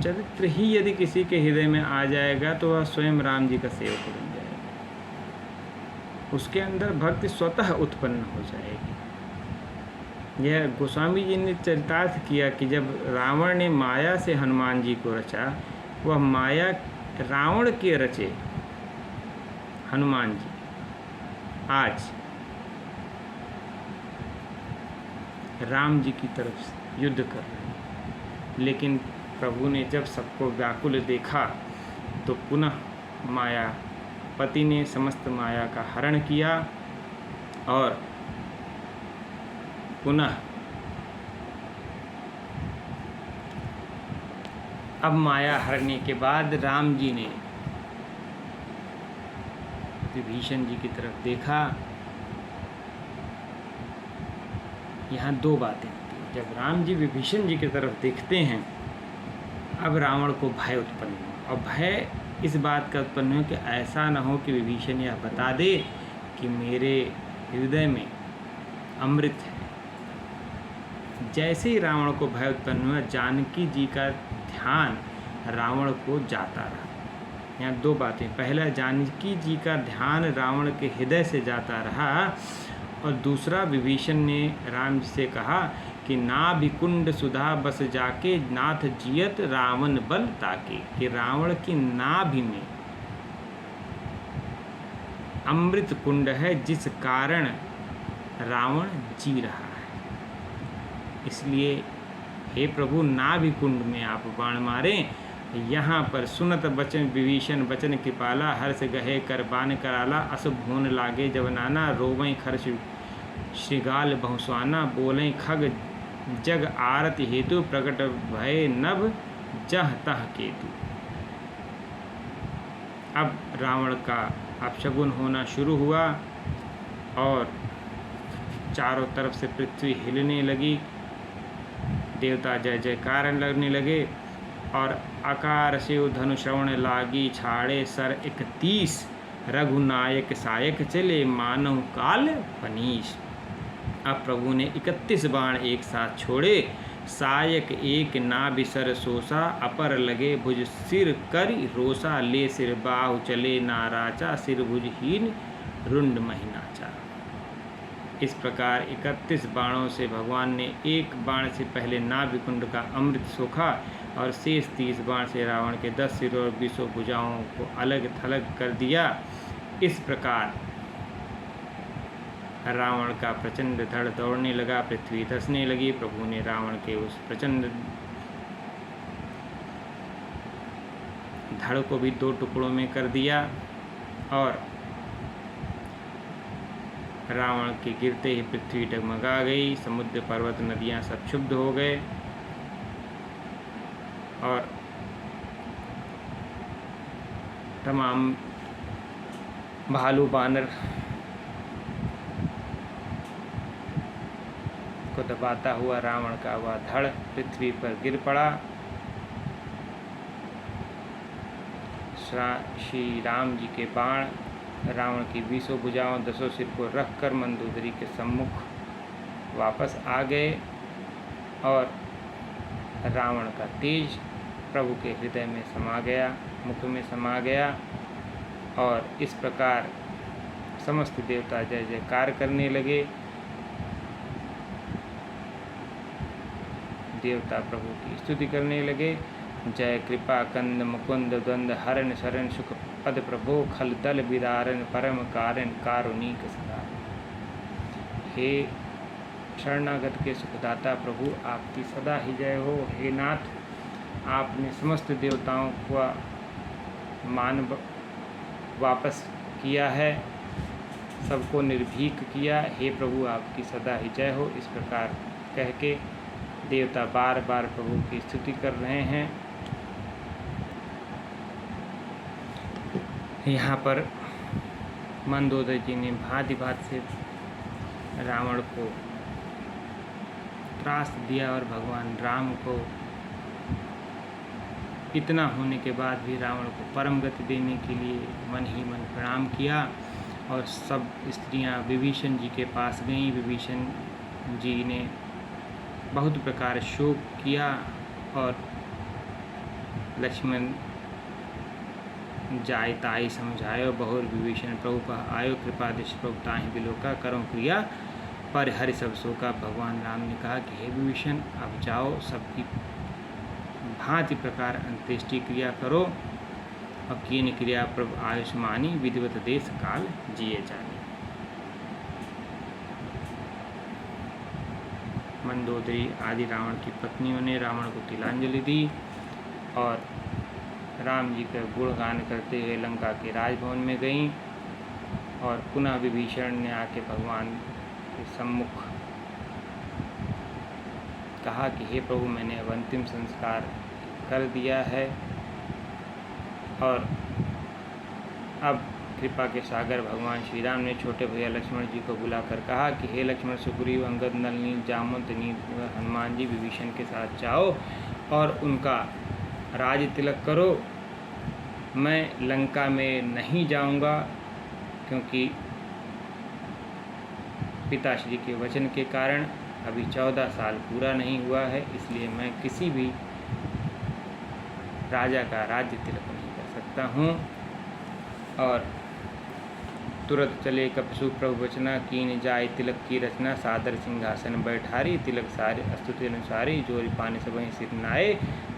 चरित्र ही यदि किसी के हृदय में आ जाएगा तो वह स्वयं राम जी का सेवक बन जाएगा, उसके अंदर भक्ति स्वतः उत्पन्न हो जाएगी। यह गोस्वामी जी ने चरितार्थ किया कि जब रावण ने माया से हनुमान जी को रचा, वह माया रावण के रचे हनुमान जी आज राम जी की तरफ से युद्ध कर रहे हैं। लेकिन प्रभु ने जब सबको व्याकुल देखा तो पुनः माया पति ने समस्त माया का हरण किया और पुनः अब माया हरने के बाद राम जी ने विभीषण जी की तरफ देखा। यहाँ दो बातें होती हैं। जब राम जी विभीषण जी की तरफ देखते हैं, अब रावण को भय उत्पन्न हो, और भय इस बात का उत्पन्न हो कि ऐसा न हो कि विभीषण यह बता दे कि मेरे हृदय में अमृत है। जैसे ही रावण को भय उत्पन्न हुआ, जानकी जी का ध्यान रावण को जाता रहा। यहाँ दो बातें, पहला जानकी जी का ध्यान रावण के हृदय से जाता रहा, और दूसरा विभीषण ने राम जी से कहा कि नाभि कुंड सुधा बस जाके नाथ जियत रावण बल ताके, कि रावण की नाभि में अमृत कुंड है जिस कारण रावण जी रहा है। इसलिए हे प्रभु, नाभि कुंड में आप बाण मारें। यहाँ पर सुनत बचन विभीषण बचन कृपाला, हर्ष गहे कर बान कराला, अशुभ होन लागे जब नाना, रोवैं खर्ष श्रृगाल बहुस्वाना, बोलें खग जग आरत हेतु, प्रकट भय नभ जह तह केतु। अब रावण का अपशगुन होना शुरू हुआ और चारों तरफ से पृथ्वी हिलने लगी, देवता जय जयकार लगने लगे, और आकार से धनु श्रवण लागी, छाड़े सर 31 रघुनायक सायक चले, मानव काल पनीश। अब प्रभु ने 31 बाण एक साथ छोड़े, सायक एक नाभि सर सोसा, अपर लगे भुज सिर करि रोसा, ले सिर बाहु चले नाराचा, सिर भुजहीन रुंड महीनाचा। इस प्रकार 31 बाणों से भगवान ने एक बाण से पहले नाभि कुंड का अमृत सोखा, और शेष 30 बाण से रावण के 10 सिरों और 20 भुजाओं को अलग थलग कर दिया। इस प्रकार रावण का प्रचंड धड़ दौड़ने लगा, पृथ्वी धंसने लगी। प्रभु ने रावण के उस प्रचंड धड़ को भी 2 टुकड़ों में कर दिया, और रावण के गिरते ही पृथ्वी डगमगा गई, समुद्र पर्वत नदियां सब क्षुब्ध हो गए, और तमाम भालू बानर को दबाता हुआ रावण का वह धड़ पृथ्वी पर गिर पड़ा। श्री राम जी के बाण रावण की 20 भुजाओं 10 सिर को रखकर मंदोदरी के सम्मुख वापस आ गए, और रावण का तेज प्रभु के हृदय में समा गया, मुख में समा गया, और इस प्रकार समस्त देवता जय जयकार करने लगे। देवता प्रभु की स्तुति करने लगे। जय कृपा कंद मुकुंद द्वंद हरण शरण सुख पद प्रभो, खल दल बिदारन परम कारण कारुणिक सदा। हे शरणागत के सुखदाता प्रभु, आपकी सदा ही जय हो। हे नाथ, आपने समस्त देवताओं का मान वापस किया है, सबको निर्भीक किया। हे प्रभु, आपकी सदा ही जय हो। इस प्रकार कह के देवता बार बार प्रभु की स्तुति कर रहे हैं। यहाँ पर मंदोदरी जी ने भांति भांति से रावण को त्रास दिया और भगवान राम को इतना होने के बाद भी रावण को परम गति देने के लिए मन ही मन प्रणाम किया और सब स्त्रियां विभीषण जी के पास गईं। विभीषण जी ने बहुत प्रकार शोक किया और लक्ष्मण जाय ताई समझायो बहुर विभीषण प्रभु का आयो कृपा दृष्टि प्रभु ताहि बिलोका करो क्रिया पर हरि सब शोका। भगवान राम ने कहा कि हे विभीषण अब जाओ, सबकी भांति प्रकार अंत्येष्टि क्रिया करो और कीन क्रिया प्रभु आयुष्मानी विधिवत देश काल जिए जाने। मंदोदरी आदि रावण की पत्नियों ने रावण को तिलांजलि दी और राम जी का गुणगान करते हुए लंका के राजभवन में गईं और पुनः विभीषण ने आके भगवान के सम्मुख कहा कि हे प्रभु, मैंने अब अंतिम संस्कार कर दिया है और अब कृपा के सागर भगवान श्री राम ने छोटे भैया लक्ष्मण जी को बुलाकर कहा कि हे लक्ष्मण, सुग्रीव, अंगद, नल, नील, जामवंत, नील, हनुमान जी विभीषण के साथ जाओ और उनका राज तिलक करो। मैं लंका में नहीं जाऊंगा क्योंकि पिताश्री के वचन के कारण अभी 14 साल पूरा नहीं हुआ है, इसलिए मैं किसी भी राजा का राज्य तिलक नहीं कर सकता हूँ। और तुरंत चले कपसु प्रभु वचना, कीन जाय तिलक की रचना, सादर सिंहासन बैठारी, तिलक सारे अस्तुति अनुसारी, जोरी पानी सब वहीं सिर नाए,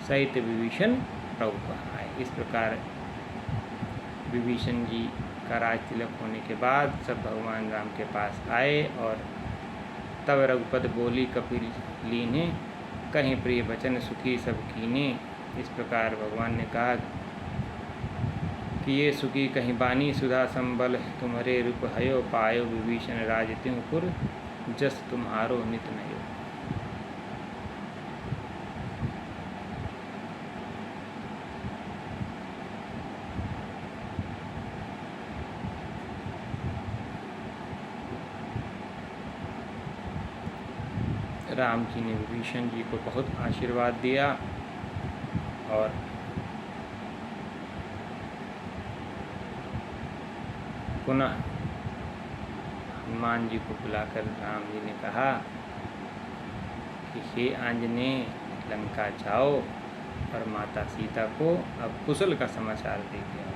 सहित विभीषण प्रभु कहाए। इस प्रकार विभीषण जी का राज तिलक होने के बाद सब भगवान राम के पास आए और तब रघुपति बोली कपिल लीने, कहीं प्रिय वचन सुखी सब कीने। इस प्रकार भगवान ने कहा कि ये सुखी कहीं बानी, सुधा संबल तुम्हारे रूप हयो, पायो विभीषण राज त्योपुर, जस तुम्हारो नित नयो। राम जी ने विभीषण जी को बहुत आशीर्वाद दिया और पुनः हनुमान जी को बुलाकर राम जी ने कहा कि हे आंजनेय, लंका जाओ और माता सीता को अब कुशल का समाचार दे के आओ।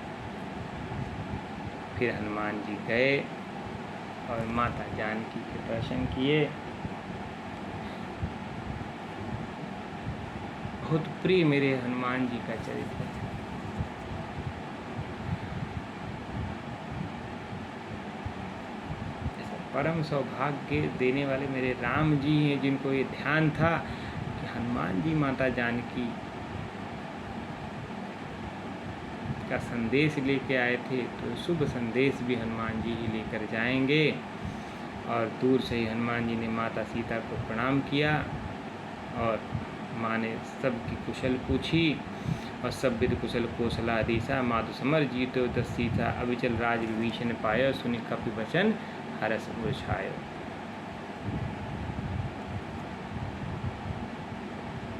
फिर हनुमान जी गए और माता जानकी के दर्शन किए। बहुत प्रिय मेरे हनुमान जी का चरित्र है। ऐसा परम सौभाग्य देने वाले मेरे राम जी हैं, जिनको ये ध्यान था कि हनुमान जी माता जानकी का संदेश लेके आए थे, तो शुभ संदेश भी हनुमान जी ही लेकर जाएंगे। और दूर से ही हनुमान जी ने माता सीता को प्रणाम किया और माँ ने सबकी कुशल पूछी और सब with Kusal Kaushala Disha, Madhu summer जीतो दस सीता, अविचल राज विभीषण पायो, सुनि कपि वचन हरस मुरझायो।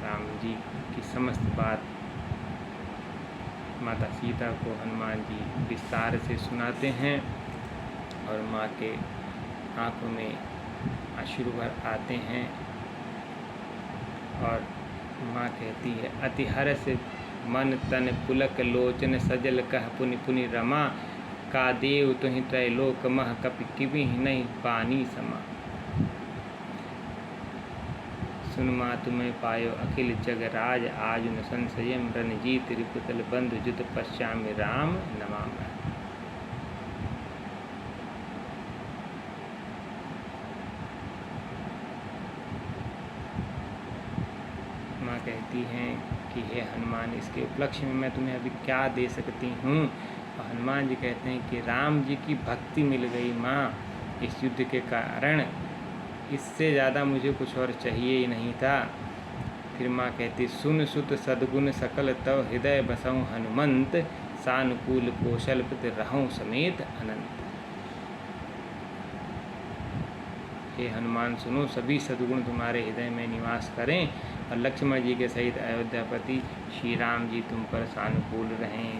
राम जी की समस्त बात माता सीता को हनुमान जी विस्तार से सुनाते हैं और माँ के आँखों में अश्रु भर आते हैं और माँ कहती है, अति हर्ष मन तन पुलक लोचन, सजल कह पुनि पुनि रमा, का देव तुहि त्रैलोक मह, कपि किबि नहीं पानी समा। सुन माँ तुम्हें पायो अखिल जग राज, आज न संशयम रणजीत रिपुतल बंधु, जुत पश्चामि राम नमामि। माँ कहती हैं कि हे हनुमान, इसके उपलक्ष्य में मैं तुम्हें अभी क्या दे सकती हूँ। और हनुमान जी कहते हैं कि राम जी की भक्ति मिल गई माँ इस युद्ध के कारण, इससे ज़्यादा मुझे कुछ और चाहिए ही नहीं था। फिर माँ कहती, सुन सुत सद्गुण सकल तव हृदय बसऊँ हनुमंत, सानुकूल कौशल प्रति रहूँ समेत अनंत। हे हनुमान सुनो, सभी सद्गुण तुम्हारे हृदय में निवास करें और लक्ष्मण जी के सहित अयोध्यापति श्री राम जी तुम पर सानुकूल रहें।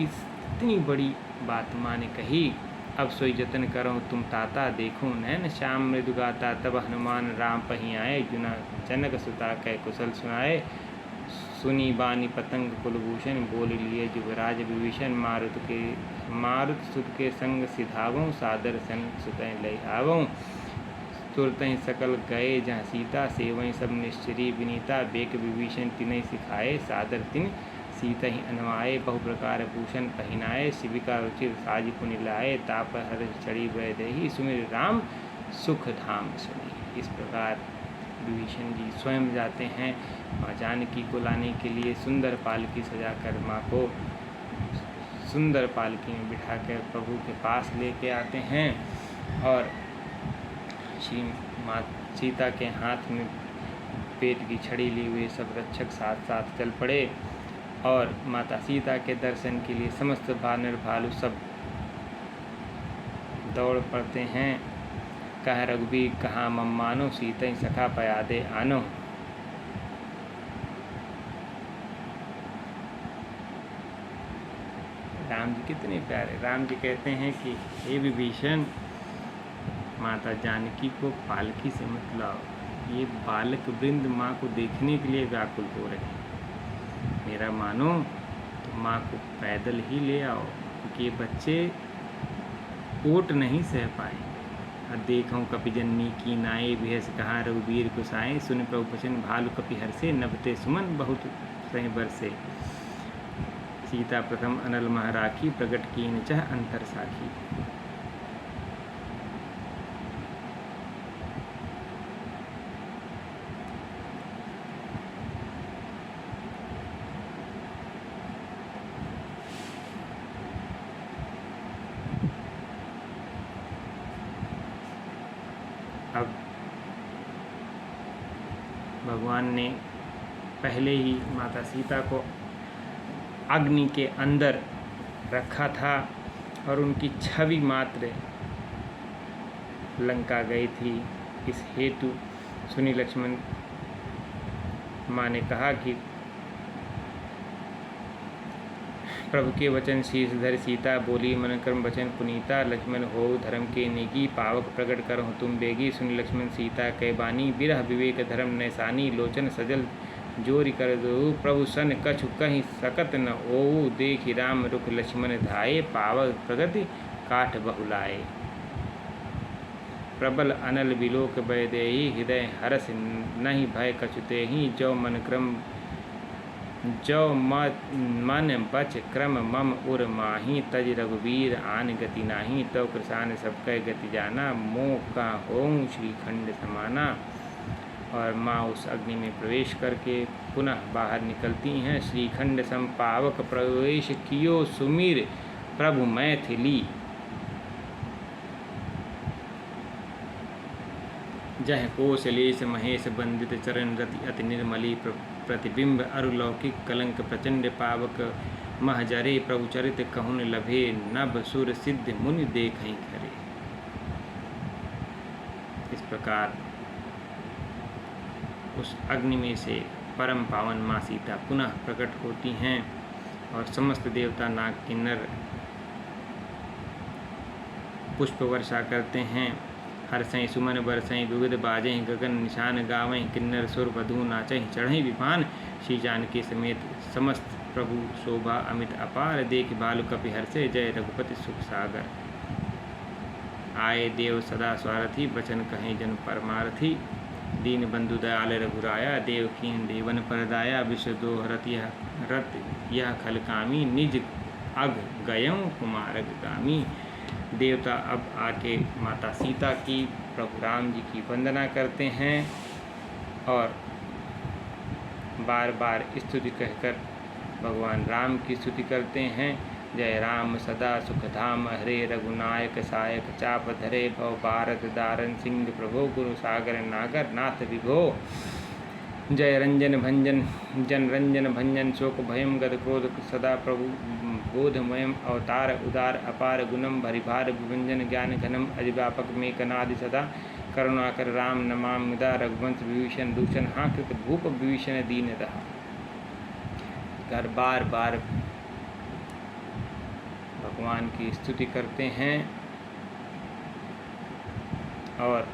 इतनी बड़ी बात माँ ने कही। अब सोई जतन करो तुम ताता, देखो नैन श्याम मृदु गाता। तब हनुमान राम पही आए, जुना जनक सुता कह कुशल सुनाए। सुनी बानी पतंग कुलभूषण, बोल लिए युवराज विभीषण। मारुत सुत के संग सिधावों, सादर सन सुतय लय आवों। तुरत ही सकल गए जहाँ सीता, सेवई सब निश्चरी विनीता। बेक विभीषण तिनहि सिखाए, सादर तिन सीता ही अनवाए। बहु प्रकार भूषण पहिनाए, शिविका रुचिर साज पुनि लाए। ताप हर चढ़ी वैदेही, सुमिर राम सुख धाम सुनी। इस प्रकार विभीषण जी स्वयं जाते हैं माँ जानकी को लाने के लिए। सुंदर पालकी सजाकर माँ को सुंदर पालकी में बिठाकर प्रभु के पास लेके आते हैं और श्री माँ सीता के हाथ में पेट की छड़ी ली हुए सब रक्षक साथ साथ चल पड़े और माता सीता के दर्शन के लिए समस्त वानर भालू सब दौड़ पड़ते हैं। कह रघुबीर कहाँ मम मानो, सीतई सखा पयादे आनो। राम जी कितने प्यारे। राम जी कहते हैं कि हे विभीषण, माता जानकी को पालकी से मत लाओ। ये बालक वृंद माँ को देखने के लिए व्याकुल हो रहे हैं। मेरा मानो तो माँ को पैदल ही ले आओ, क्योंकि ये बच्चे ओट नहीं सह पाए। देखूँ कपि जननी की नाये, बेहस कहाँ रघुबीर कुसाए। सुन प्रभु वचन भालु कपि हर्षे, नभते सुमन बहुत सह बरसे। सीता प्रथम अनल मह राखी, प्रगट कीन चह अंतर साखी। अब भगवान ने पहले ही माता सीता को अग्नि के अंदर रखा था और उनकी छवि मात्र लंका गई थी। इस हेतु सुनी लक्ष्मण माँ ने कहा कि प्रभु के वचन शीश धर सीता, बोली मन कर्म वचन पुनीता। लक्ष्मण हो धर्म के नेगी, पावक प्रकट करो तुम बेगी। सुन लक्ष्मण सीता कै बानी, बिरह विवेक धर्म नैसानी। लोचन सजल जोरि कर दो, प्रभु सन कछु कहीं सकत न ओऊ। देखि राम रुख लक्ष्मण धाये, पावक प्रगति काठ बहुलाए। प्रबल अनल बिलोक वैदेही, हृदय हरस नहीं भय कछु तेहि। जो मन बच क्रम मम उर माही, तज रघुबीर आन गति नाही। तो कृसान सबकै गति जाना, मोह का होऊँ श्रीखंड समाना। और माँ उस अग्नि में प्रवेश करके पुनः बाहर निकलती हैं। श्रीखंड संपावक प्रवेश कियो, सुमीर प्रभु मैथिली। जह कोसलेश महेश बंदित, चरण रति अति निर्मली। प्रतिबिंब अरुलौकिक कलंक प्रचंड, पावक महजरे। प्रभु चरित कहुन लभे, नभ सुर सिद्ध मुनि देखहि खरे। इस प्रकार उस अग्नि में से परम पावन माँ सीता पुनः प्रकट होती हैं और समस्त देवता नाग किन्नर पुष्प वर्षा करते हैं। हर्षई सुमन बरसई विविध बाजें, गगन निशान गावें। किन्नर सुर वधू नाचें, चढ़ई विमान। श्री जानकी समेत समस्त प्रभु शोभा अमित अपार। देख भालु कपि हर्षे, जय रघुपति सुख सागर। आए देव सदा स्वारथी, बचन कहें जन परमारथी। दीन बंधु दयाल रघुराया, देवकीन देवन परदाया। विश्व दोहरत यह खल कामी, निज अग गयों कुमारग गामी। देवता अब आके माता सीता की, प्रभु राम जी की वंदना करते हैं और बार बार स्तुति कहकर भगवान राम की स्तुति करते हैं। जय राम सदा सुख धाम, हरे रघुनायक सायक। चाप धरे भव भारत दारन, सिंह प्रभो गुरु सागर नागर। नाथ विभो जय रंजन भंजन जन रंजन भंजन शोक भयम गद क्रोध सदा प्रभु बोधमयम अवतार उदार अपार गुणम भरिभार विभंजन ज्ञान घनम अजिव्यापक में कनादि सदा करुणाकर राम नमाम मुदा रघुवंश विभीषण दूषण हाँ कृत भूप विभीषण दीनतः। घर बार बार भगवान की स्तुति करते हैं और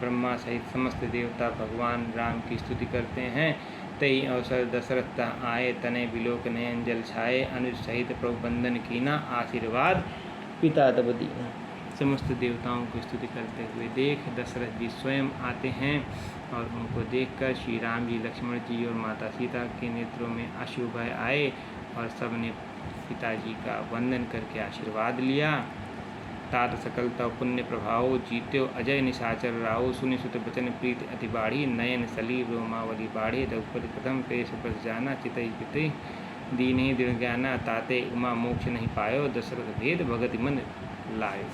ब्रह्मा सहित समस्त देवता भगवान राम की स्तुति करते हैं। तई अवसर दशरथ आए तने बिलोक नयन जल छाए अनुज सहित प्रभु बंदन कीना आशीर्वाद पिता तब दीना। समस्त देवताओं की स्तुति करते हुए देख दशरथ जी स्वयं आते हैं और उनको देखकर श्री राम जी लक्ष्मण जी और माता सीता के नेत्रों में अश्रु भय आए और सबने पिताजी का वंदन करके आशीर्वाद लिया। तात सकल तव पुण्य प्रभाओ जीत्यो अजय निशाचर राहो सुनि सुत बचन प्रीति अति बाढ़ी नयन सली रोमावली बाढ़े द्रौपदी प्रथम पेश प्रस जाना चितई पिते दीन दृढ़ ज्ञाना ताते उमा मोक्ष नहीं पायो दशरथ भेद भगति मन लायो।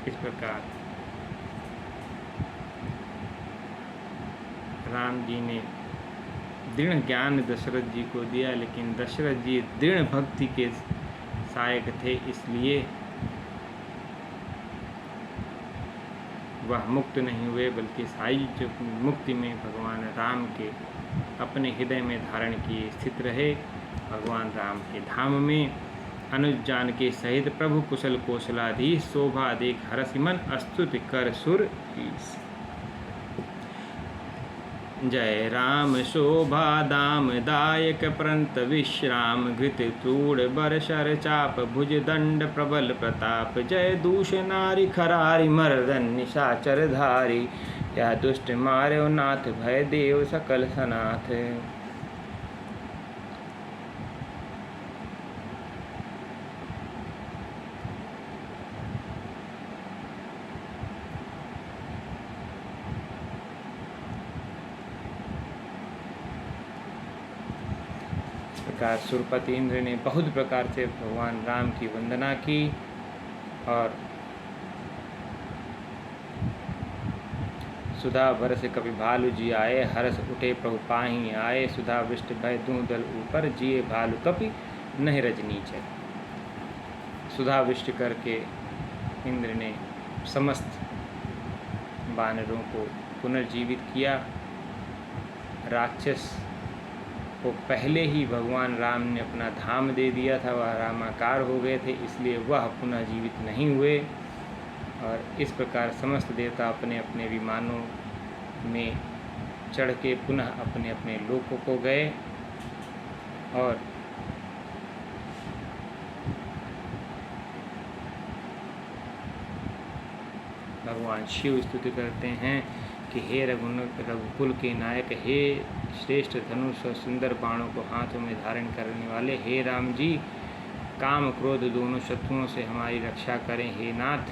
इस प्रकार राम जी ने दृढ़ ज्ञान दशरथ जी को दिया, लेकिन दशरथ जी दृढ़ भक्ति के सहायक थे, इसलिए वह मुक्त नहीं हुए बल्कि साई मुक्ति में भगवान राम के अपने हृदय में धारण किए स्थित रहे। भगवान राम के धाम में अनुज जान के सहित प्रभु कुशल कौशलाधीश शोभा देख हरसि मन अस्तुति कर सुर ईश। जय राम शोभा दाम दायक प्रंत विश्राम घृत तूड़ बरशर चाप भुज दंड प्रबल प्रताप जय दूष नारी खरारी मर्दन निशाचर धारी या दुष्ट मार्यो नाथ भय देव सकल सनाथ। सुरपति इंद्र ने बहुत प्रकार से भगवान राम की वंदना की और सुधा बरस कपि भालू जी आए हरस उठे प्रभु पाही आए सुधा वृष्टि भय दूं दल ऊपर जिए भालू कपि नहीं रजनीचर। सुधा वृष्टि करके इंद्र ने समस्त वानरों को पुनर्जीवित किया। राक्षस को पहले ही भगवान राम ने अपना धाम दे दिया था, वह रामाकार हो गए थे, इसलिए वह पुनः जीवित नहीं हुए। और इस प्रकार समस्त देवता अपने अपने विमानों में चढ़ के पुनः अपने अपने लोकों को गए और भगवान शिव स्तुति करते हैं कि हे रघुकुल के नायक, हे श्रेष्ठ धनुष और सुंदर बाणों को हाथों में धारण करने वाले, हे राम जी काम क्रोध दोनों शत्रुओं से हमारी रक्षा करें। हे नाथ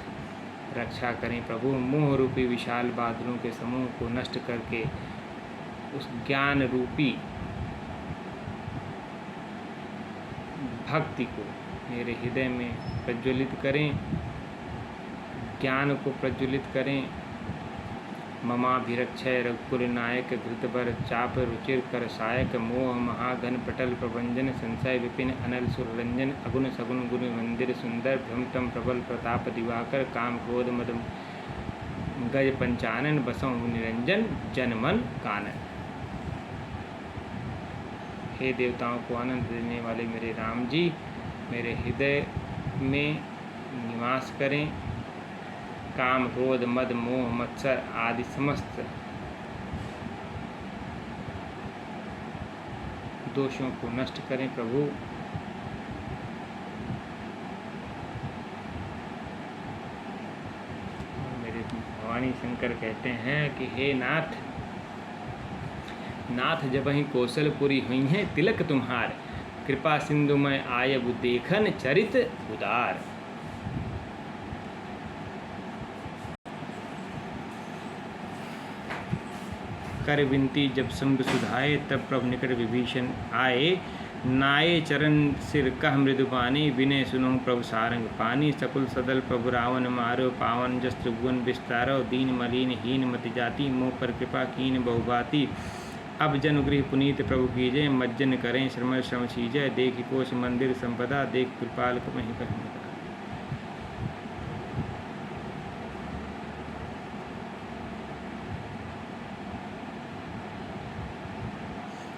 रक्षा करें प्रभु, मोह रूपी विशाल बादलों के समूह को नष्ट करके उस ज्ञान रूपी भक्ति को मेरे हृदय में प्रज्वलित करें, ज्ञान को प्रज्वलित करें। ममाभिरक्षय रघुकुल नायक घृतबर चाप रुचिर कर सायक मोह महाघन पटल प्रभंजन संशय विपिन अनल सुररंजन अगुण सगुण गुण मंदिर सुंदर भ्रमटम प्रबल प्रताप दिवाकर काम क्रोध मद गज पंचानन बसों निरंजन जनमन कानन। हे देवताओं को आनंद देने वाले मेरे राम जी मेरे हृदय में निवास करें। काम क्रोध मद मोह मत्सर आदि समस्त दोषों को नष्ट करें प्रभु। मेरे भवानी शंकर कहते हैं कि हे नाथ, नाथ जबहि कौशलपुरी हुई हैं तिलक तुम्हार, कृपा सिंधु में आयब देखन चरित उदार। कर विनती जब शंभ सुधाए, तब प्रभु निकट विभीषण आए। नाये चरण सिर कह मृदुबानी, विनय सुनहु प्रभु सारंग पानी। सकुल सदल प्रभु रावण मारो, पावन जस त्रिभुवन विस्तारो। दीन मलिन हीन मति जाति, मोह पर कृपा कीन बहुभांति। अब जनुगृह पुनीत प्रभु कीजय, मज्जन करें श्रम श्रम सीजय। देख कोश मंदिर संपदा, देख कृपाल को मही कहीं।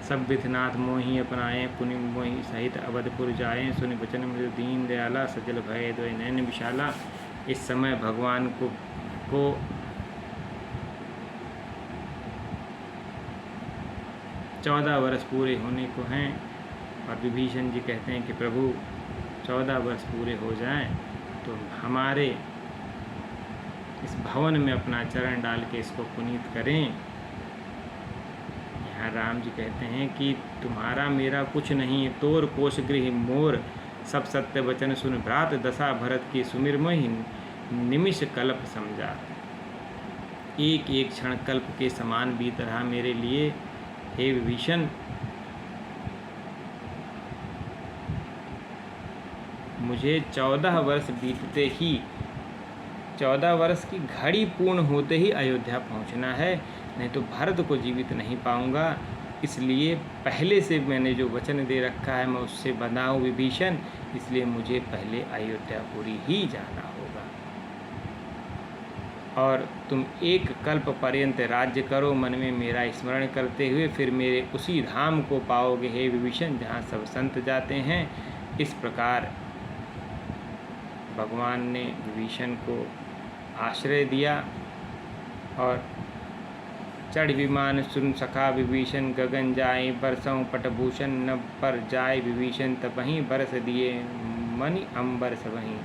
सब विधनाथ मोहि अपनाए, पुनि मोहि सहित अवधपुर जाए। सुनि वचन मृदु दीन दयाला, सजल भय द्वय नयन विशाला। इस समय भगवान को 14 वर्ष पूरे होने को हैं, और विभीषण जी कहते हैं कि प्रभु 14 वर्ष पूरे हो जाएं तो हमारे इस भवन में अपना चरण डाल के इसको पुनीत करें। यहाँ राम जी कहते हैं कि तुम्हारा मेरा कुछ नहीं, तोर कोश गृह मोर। सब सत्य वचन सुन भ्रात, दशा भरत की सुमिर मोहि। निमिष कल्प समझा, एक एक क्षण कल्प के समान बीत रहा मेरे लिए। हे विभीषण, मुझे 14 वर्ष बीतते ही, 14 वर्ष की घड़ी पूर्ण होते ही अयोध्या पहुंचना है, नहीं तो भारत को जीवित नहीं पाऊंगा। इसलिए पहले से मैंने जो वचन दे रखा है मैं उससे बंधा हूँ विभीषण, इसलिए मुझे पहले अयोध्यापुरी ही जाना होगा। और तुम एक कल्प पर्यंत राज्य करो, मन में मेरा स्मरण करते हुए, फिर मेरे उसी धाम को पाओगे हे विभीषण जहाँ सब संत जाते हैं। इस प्रकार भगवान ने विभीषण को आश्रय दिया। और चढ़ विमान सुन सखा विभीषण, गगन जाए बरसों पटभूषण। न पर जाए विभीषण तबहीं, बरस दिए मनि अंबर सबहीं।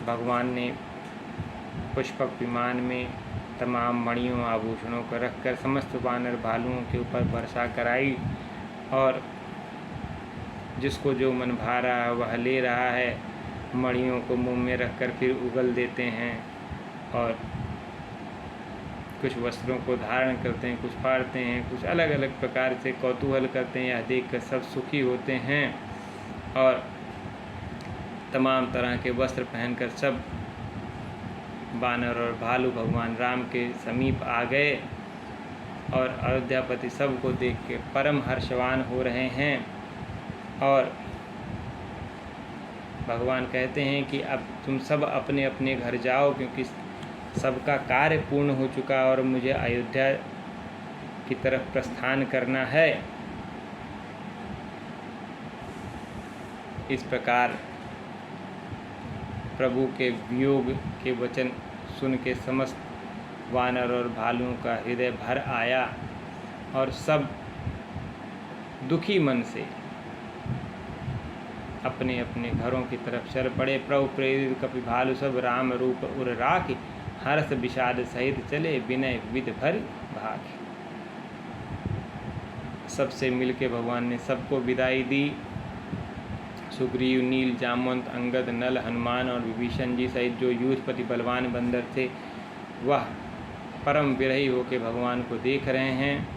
भगवान ने पुष्पक विमान में तमाम मणियों आभूषणों को रखकर समस्त वानर भालुओं के ऊपर वर्षा कराई, और जिसको जो मन भा रहा है वह ले रहा है। मणियों को मुंह में रखकर फिर उगल देते हैं, और कुछ वस्त्रों को धारण करते हैं, कुछ फाड़ते हैं, कुछ अलग अलग प्रकार से कौतूहल करते हैं। यह देखकर सब सुखी होते हैं, और तमाम तरह के वस्त्र पहनकर सब वानर और भालू भगवान राम के समीप आ गए, और अयोध्यापति सबको देख के परम हर्षवान हो रहे हैं। और भगवान कहते हैं कि अब तुम सब अपने अपने घर जाओ, क्योंकि सबका कार्य पूर्ण हो चुका और मुझे अयोध्या की तरफ प्रस्थान करना है। इस प्रकार प्रभु के वियोग के वचन सुन के समस्त वानर और भालुओं का हृदय भर आया, और सब दुखी मन से अपने अपने घरों की तरफ चल पड़े। प्रभु प्रेरित कपि भालु सब, राम रूप उर राखि। हर्ष विषाद सहित चले, विनय विधि भर भाग। सबसे मिलके भगवान ने सबको विदाई दी। सुग्रीव, नील, जामवंत, अंगद, नल, हनुमान और विभीषण जी सहित जो यूथपति बलवान बंदर थे वह परम विरही होकर भगवान को देख रहे हैं।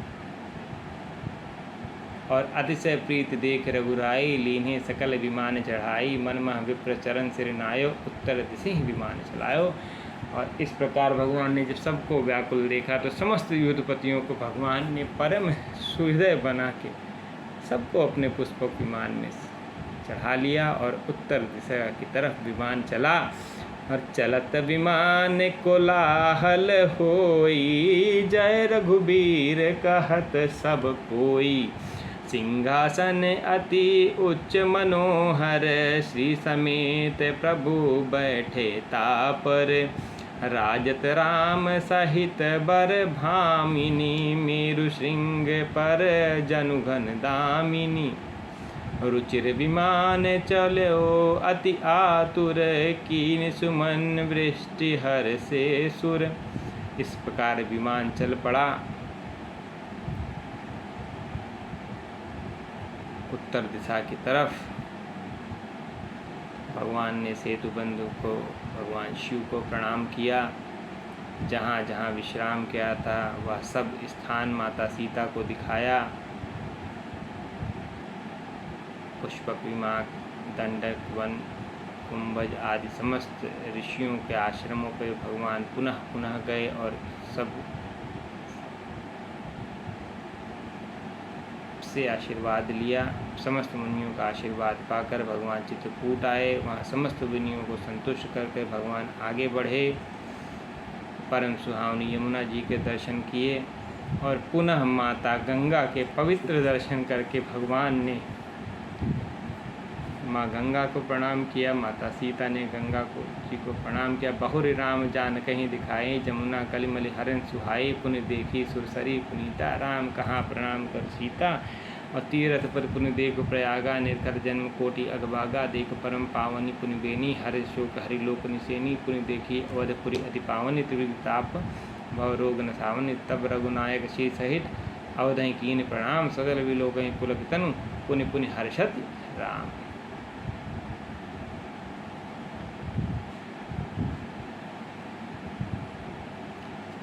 और अतिशय प्रीत देख रघुराई, लीन्हे सकल विमान चढ़ाई। मन मह विप्र चरण सिर नायो, उत्तर दिशि विमान चलायो। और इस प्रकार भगवान ने जब सबको व्याकुल देखा तो समस्त युद्धपतियों को भगवान ने परम सुहृदय बना के सबको अपने पुष्पक विमान में चढ़ा लिया, और उत्तर दिशा की तरफ विमान चला। और चलत विमान कोलाहल होई, जय रघुबीर कहत सब कोई। सिंहासन अति उच्च मनोहर, श्री समेत प्रभु बैठे तापर। राजत राम सहित बर भामिनी, मेरु श्रृंग पर जनुघन दामिनी। रुचिर विमान चलो अति आतुर, कीन सुमन वृष्टि हर से सुर। इस प्रकार विमान चल पड़ा। उत्तर दिशा की तरफ भगवान ने सेतु बंधु को, भगवान शिव को प्रणाम किया। जहाँ जहाँ विश्राम किया था वह सब स्थान माता सीता को दिखाया। पुष्पक विमाक, दंडक वन, कुंभज आदि समस्त ऋषियों के आश्रमों पर भगवान पुनः पुनः गए और सब से आशीर्वाद लिया। समस्त मुनियों का आशीर्वाद पाकर भगवान चित्रकूट आए। वहाँ समस्त मुनियों को संतुष्ट करके भगवान आगे बढ़े। परम सुहावनी यमुना जी के दर्शन किए और पुनः माता गंगा के पवित्र दर्शन करके भगवान ने माँ गंगा को प्रणाम किया। माता सीता ने गंगा को जी को प्रणाम किया। बहुरि राम जान कहीं दिखाए, जमुना कलिमल हरन सुहाए, पुण्य देखी सुरसरी पुनीता, राम कहाँ प्रणाम कर सीता। और तीरथ पर पुण्य देख प्रयागा, निर्कर जन्म कोटि अगभागा, देख परम पावनी पुण्य बेनी, हर शोक हरि लोक निसेनी, पुण्य देखी अवधपुरी अति पावनी, त्रिविताप भव रोग नसावनी, तब रघुनायक श्री सहित अवधि कीन प्रणाम, सगल विलोक पुलक तनु, पुण्य पुण्य हर्षत राम।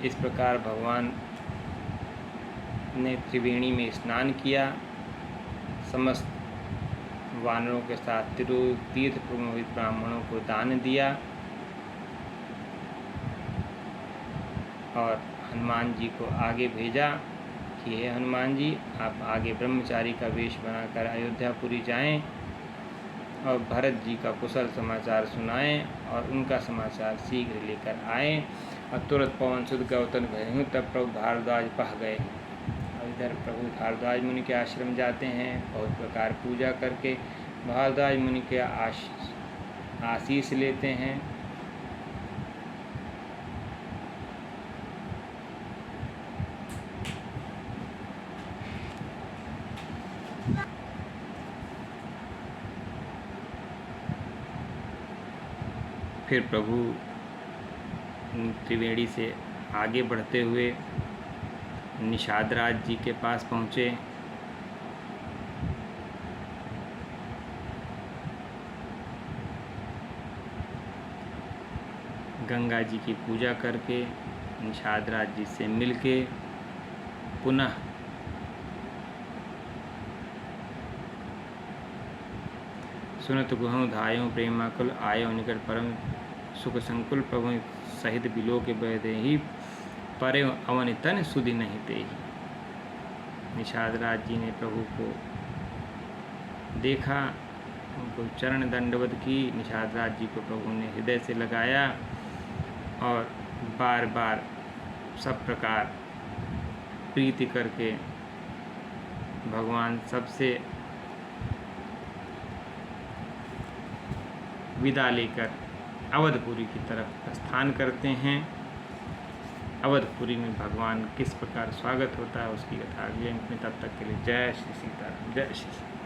इस प्रकार भगवान ने त्रिवेणी में स्नान किया। समस्त वानरों के साथ तीर्थ प्रमोहित ब्राह्मणों को दान दिया और हनुमान जी को आगे भेजा कि हे हनुमान जी, आप आगे ब्रह्मचारी का वेश बनाकर अयोध्यापुरी जाएं और भरत जी का कुशल समाचार सुनाएं और उनका समाचार शीघ्र लेकर आएं। और तुरंत पवन सुत गौतम भयहूँ, तब प्रभु भारद्वाज पह गए। और इधर प्रभु भारद्वाज मुनि के आश्रम जाते हैं। बहुत प्रकार पूजा करके भारद्वाज मुनि के आशीष लेते हैं। फिर प्रभु त्रिवेणी से आगे बढ़ते हुए निषादराज जी के पास पहुँचे। गंगा जी की पूजा करके निषादराज जी से मिलके पुनः सुनत गुहूँ धायों प्रेमाकुल, आयो निकट परम सुख संकुल, प्रभु सहित बिलो के बहदे ही, परे अवन तन सुधि नहीं ते ही। निषादराज जी ने प्रभु को देखा, उनको चरण दंडवत की। निषादराज जी को प्रभु ने हृदय से लगाया और बार बार सब प्रकार प्रीति करके भगवान सबसे विदा लेकर अवधपुरी की तरफ प्रस्थान करते हैं। अवधपुरी में भगवान किस प्रकार स्वागत होता है उसकी कथा अगले अंक में। तब तक के लिए जय श्री सीताराम, जय श्री सीताराम।